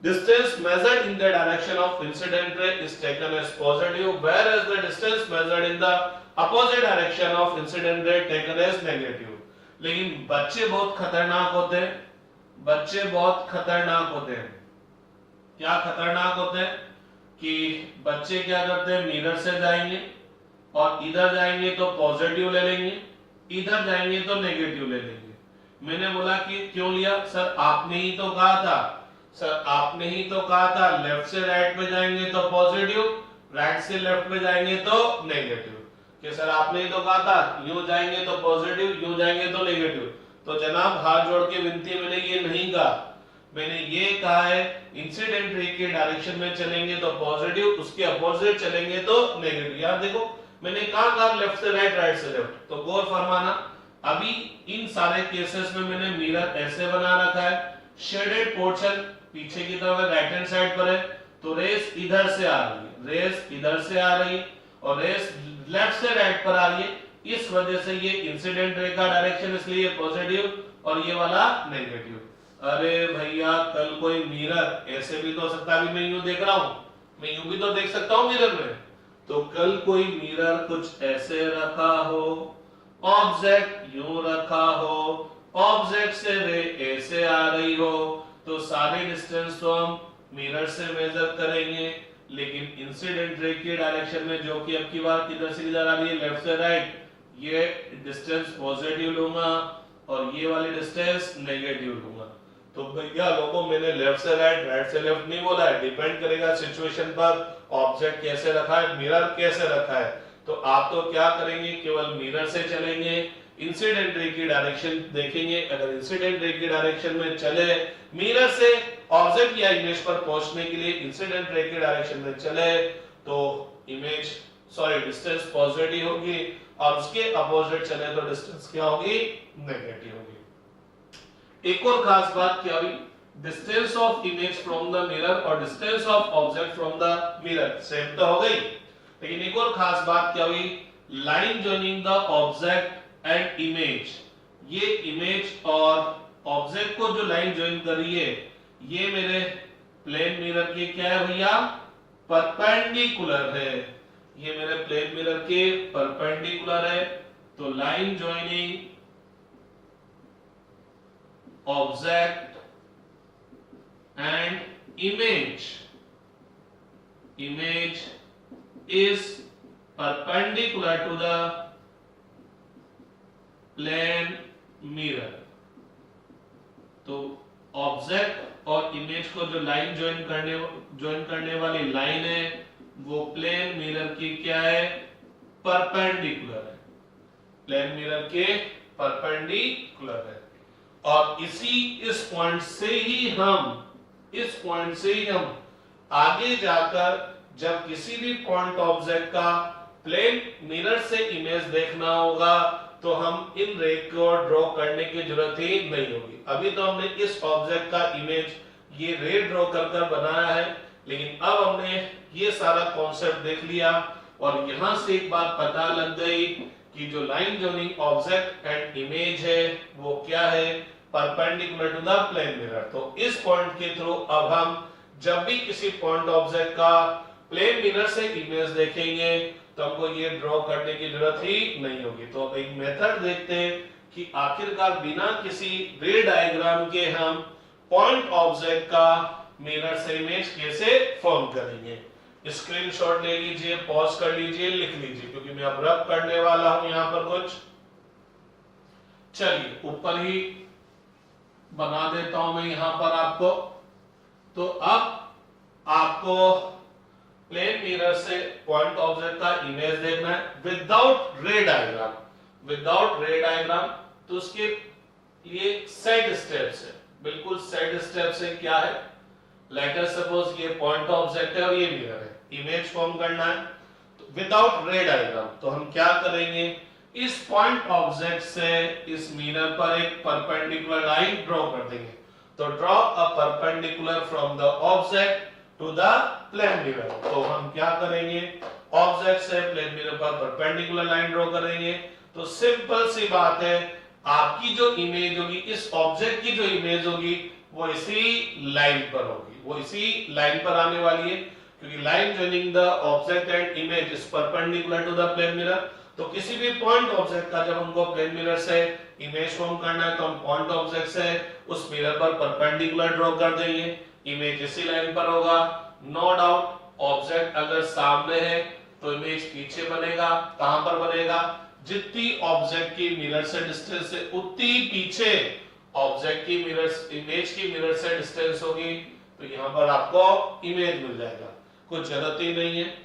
Distance measured in the direction of incident ray is taken as positive, whereas the distance measured in the opposite direction of incident ray taken as negative. लेकिन बच्चे बहुत खतरनाक होते हैं, बच्चे बहुत खतरनाक होते हैं। क्या खतरनाक होते हैं? कि बच्चे क्या करते हैं? मिरर से जाएंगे और इधर जाएंगे तो पॉजिटिव ले लेंगे, इधर जाएंगे तो नेगेटिव ले लेंगे। मैंने बोला कि क्यों लिया? सर आपने ही तो कहा था, सर आपने ही तो कहा था लेफ्ट से राइट पे जाएंगे तो पॉजिटिव, राइट से लेफ्ट पे जाएंगे तो नेगेटिव। कि सर आपने ही तो कहा था यूं जाएंगे तो पॉजिटिव, यूं जाएंगे तो नेगेटिव। तो जनाब हाथ जोड़ के विनती, मैंने ये नहीं कहा, मैंने ये कहा है इंसिडेंट रे के डायरेक्शन में चलेंगे तो पॉजिटिव, उसके अपोजिट चलेंगे तो नेगेटिव। यार देखो मैंने कहा लेफ्ट से राइट, राइट से लेफ्ट, तो गौर फरमाना। अभी इन सारे केसेस में मैंने मिरर ऐसे बना रखा है, शेडेड पोर्शन पीछे की तरफ राइट हैंड साइड पर है, तो रेस इधर से आ रही है, रेस इधर से आ रही है, और रेस लेफ्ट से राइट पर आ रही है, इस वजह से ये इंसिडेंट रे का डायरेक्शन इसलिए पॉजिटिव और ये वाला नेगेटिव। अरे भैया कल कोई मिरर ऐसे भी तो हो सकता है, अभी मैं यूं देख रहा हूं, मैं यूं भी तो देख सकता हूं मिरर में, तो कल कोई मिरर कुछ ऐसे रखा हो, ऑब्जेक्ट यूं रखा हो, ऑब्जेक्ट से रे ऐसे आ रही हो, तो सारे डिस्टेंस तो हम मिरर से मेजर करेंगे, लेकिन इंसिडेंट रे की डायरेक्शन में जो कि अब की बार किधर से किधर आ रही है, लेफ्ट से राइट, ये डिस्टेंस पॉजिटिव लूंगा और ये वाली डिस्टेंस नेगेटिव लूंगा। तो भैया लोगों मैंने लेफ्ट से राइट, राइट से लेफ्ट नहीं बोला है, डिपेंड करेगा सिचुएशन पर, ऑब्जेक्ट कैसे रखा है, मिरर कैसे रखा है। तो आप तो क्या करेंगे, केवल मिरर से चलेंगे, इंसिडेंट रे की डायरेक्शन देखेंगे, अगर इंसिडेंट रे की डायरेक्शन में चले, मिरर से ऑब्जेक्ट या इमेज पर पहुंचने के लिए इंसिडेंट रे की डायरेक्शन में चले, तो इमेज डिस्टेंस पॉजिटिव होगी, और उसके अपोजिट चले तो डिस्टेंस क्या होगी, नेगेटिव होगी। एक और खास बात क्या हुई, distance of image from the mirror और distance of object from the mirror same तो हो गई, लेकिन एक और खास बात क्या हुई, line joining the object and image, ये इमेज और ऑब्जेक्ट को जो लाइन ज्वाइन कर रही है, ये मेरे प्लेन मिरर के क्या है भैया, परपेंडिकुलर है, ये मेरे प्लेन मिरर के परपेंडिकुलर है। तो line joining object and image is perpendicular to the plane mirror। तो ऑब्जेक्ट और इमेज को जो लाइन ज्वाइन करने वाली लाइन है, वो प्लेन मिरर की क्या है, परपेंडिकुलर है, प्लेन मिरर के परपेंडिकुलर है। और इस पॉइंट से ही हम आगे जाकर जब किसी भी पॉइंट ऑब्जेक्ट का प्लेन मिरर से इमेज देखना होगा, तो हम इन रे को ड्रॉ करने की जरूरत ही नहीं होगी। अभी तो हमने इस ऑब्जेक्ट का इमेज ये रे ड्रॉ कर बनाया है, लेकिन अब हमने ये सारा कॉन्सेप्ट देख लिया, और यहां से एक बात पता लग गई कि जो line joining object and image है वो क्या है, perpendicular to the plane mirror. तो इस पॉइंट के थ्रू अब हम जब भी किसी पॉइंट ऑब्जेक्ट का प्लेन मिरर से इमेज देखेंगे, तो हमको ये ड्रॉ करने की जरूरत ही नहीं होगी। तो अब एक मेथड देखते हैं कि आखिरकार बिना किसी रे डायग्राम के हम पॉइंट ऑब्जेक्ट का मिरर से इमेज कैसे फॉर्म करेंगे। स्क्रीनशॉट ले लीजिए, पॉज कर लीजिए, लिख लीजिए, क्योंकि मैं अब रब करने वाला हूं यहां पर कुछ। चलिए ऊपर ही बना देता हूं मैं यहां पर आपको। तो अब आपको प्लेन मिरर से पॉइंट ऑब्जेक्ट का इमेज देखना है विदाउट रे डायग्राम। तो उसके लिए सेट स्टेप्स है, बिल्कुल सेट स्टेप्स है। क्या है, लेट अस सपोज ये पॉइंट ऑब्जेक्ट है और ये मिरर है, इमेज फॉर्म करना है विदाउट रे डायग्राम। तो हम क्या करेंगे, इस पॉइंट ऑब्जेक्ट से इस मिरर पर एक परपेंडिकुलर लाइन ड्रॉ कर देंगे। तो draw a perpendicular from the object to the plane mirror. तो हम क्या करेंगे, ऑब्जेक्ट से प्लेन मिरर पर परपेंडिकुलर लाइन ड्रॉ करेंगे। तो सिंपल सी बात है, आपकी जो इमेज होगी, इस ऑब्जेक्ट की जो इमेज होगी, वो इसी लाइन पर होगी, वो इसी लाइन पर आने वाली है, क्योंकि line joining the object and image is perpendicular to the plane mirror. तो किसी भी पॉइंट ऑब्जेक्ट का जब हमको प्लेन मिरर से इमेज फॉर्म करना है, तो हम पॉइंट ऑब्जेक्ट से उस मिरर पर परपेंडिकुलर ड्रॉ कर देंगे, इमेज इसी लाइन पर होगा। नो डाउट ऑब्जेक्ट अगर सामने है तो इमेज पीछे बनेगा। कहां पर बनेगा, जितनी ऑब्जेक्ट की मिरर से डिस्टेंस है उतनी पीछे ऑब्जेक्ट की मिरर इमेज की मिरर से डिस्टेंस होगी। तो यहां पर आपको इमेज मिल जाएगा, कुछ जरूरत ही नहीं है।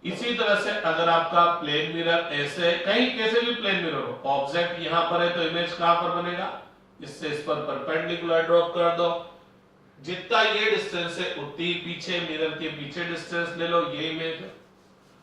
इसी तरह से अगर आपका प्लेन मिरर ऐसे कहीं कैसे भी प्लेन मिरर हो, ऑब्जेक्ट यहां पर है तो इमेज कहां पर बनेगा, इससे इस पर परपेंडिकुलर ड्रॉप कर दो, जितना ये डिस्टेंस है उतनी पीछे मिरर के पीछे डिस्टेंस ले लो, ये इमेज है।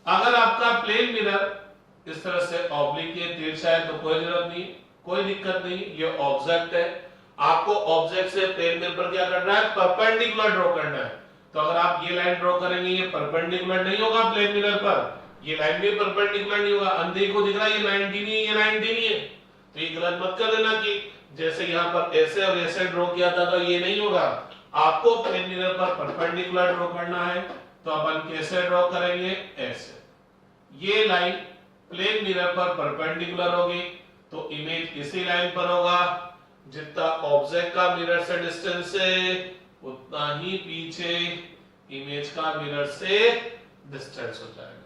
अगर आपका प्लेन मिरर इस तरह से ऑब्लिक है, तिरछा है, तो कोई जरूरत नहीं, कोई दिक्कत नहीं, ये ऑब्जेक्ट है। आपको ऑब्जेक्ट से प्लेन मिरर पर क्या करना है, परपेंडिकुलर ड्रॉ करना है। तो अगर आप ये लाइन ड्रॉ करेंगे, ये परपेंडिकुलर नहीं होगा प्लेन मिरर पर, ये लाइन भी परपेंडिकुलर नहीं होगा, अंधे को दिख रहा है ये 90 नहीं है, ये 90 नहीं है, तो ये गलत मत कर देना कि जैसे यहाँ पर ऐसे और ऐसे ड्रॉ किया था तो ये नहीं होगा। आपको प्लेन मिरर पर परपेंडिकुलर ड्रॉ करना है, तो अपन कैसे ड्रॉ करेंगे, ऐसे। ये लाइन प्लेन मिरर पर परपेंडिकुलर होगी तो इमेज इसी लाइन पर होगा, जितना ऑब्जेक्ट का मिरर से डिस्टेंस है उतना ही पीछे इमेज का मिरर से डिस्टेंस हो जाएगा।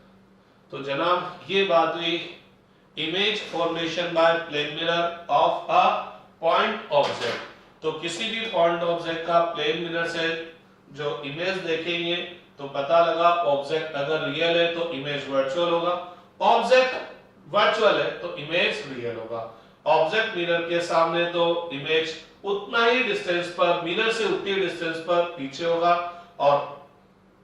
तो जनाब ये बात हुई image formation by plane mirror of a point object. तो किसी भी पॉइंट ऑब्जेक्ट का प्लेन मिरर से जो इमेज देखेंगे तो पता लगा ऑब्जेक्ट अगर रियल है तो इमेज वर्चुअल होगा, ऑब्जेक्ट वर्चुअल है तो इमेज रियल होगा। ऑब्जेक्ट मिरर के सामने तो इमेज उतना ही डिस्टेंस पर, मिरर से उतनी डिस्टेंस पर पीछे होगा, और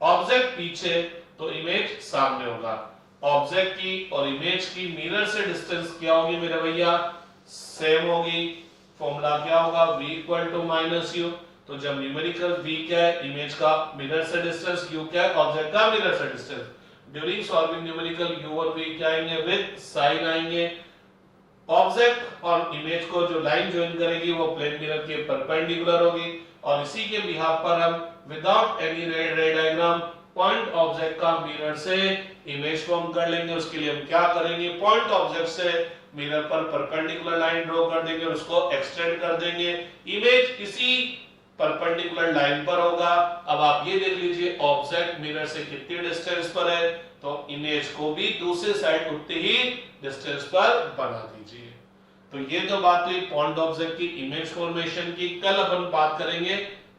ऑब्जेक्ट पीछे तो इमेज सामने होगा। ऑब्जेक्ट की और इमेज की मिरर से डिस्टेंस क्या होगी मेरे भैया, सेम होगी। फॉर्मूला क्या होगा, v equal to minus u। तो जब न्यूमेरिकल v क्या है, इमेज का मिरर से डिस्टेंस, u क्या है, ऑब्जेक्ट का मिरर से distance. During solving numerical u और v क्या आएंगे, विद साइन आएंगे। ऑब्जेक्ट और इमेज को जो लाइन ज्वाइन करेगी वो प्लेन मिरर के परपेंडिकुलर होगी, और इसी के बिहाफ पर हम विदाउट एनी रे डायग्राम पॉइंट ऑब्जेक्ट का मिरर से इमेज फॉर्म कर लेंगे। उसके लिए हम क्या करेंगे, पॉइंट ऑब्जेक्ट से मिरर पर परपेंडिकुलर लाइन ड्रॉ कर देंगे और उसको एक्सटेंड कर देंगे, इमेज इसी परपेंडिकुलर लाइन पर होगा। अब आप ये देख लीजिए ऑब्जेक्ट मिरर से कितनी डिस्टेंस पर है, तो इमेज को भी दूसरी साइड उतनी ही डिस्टेंस पर बना दीजिए। तो ये तो बात हुई पॉइंट ऑब्जेक्ट की इमेज फॉर्मेशन की। कल अपन बात करेंगे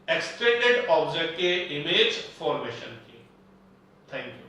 एक्सटेंडेड ऑब्जेक्ट के इमेज फॉर्मेशन की। Thank you.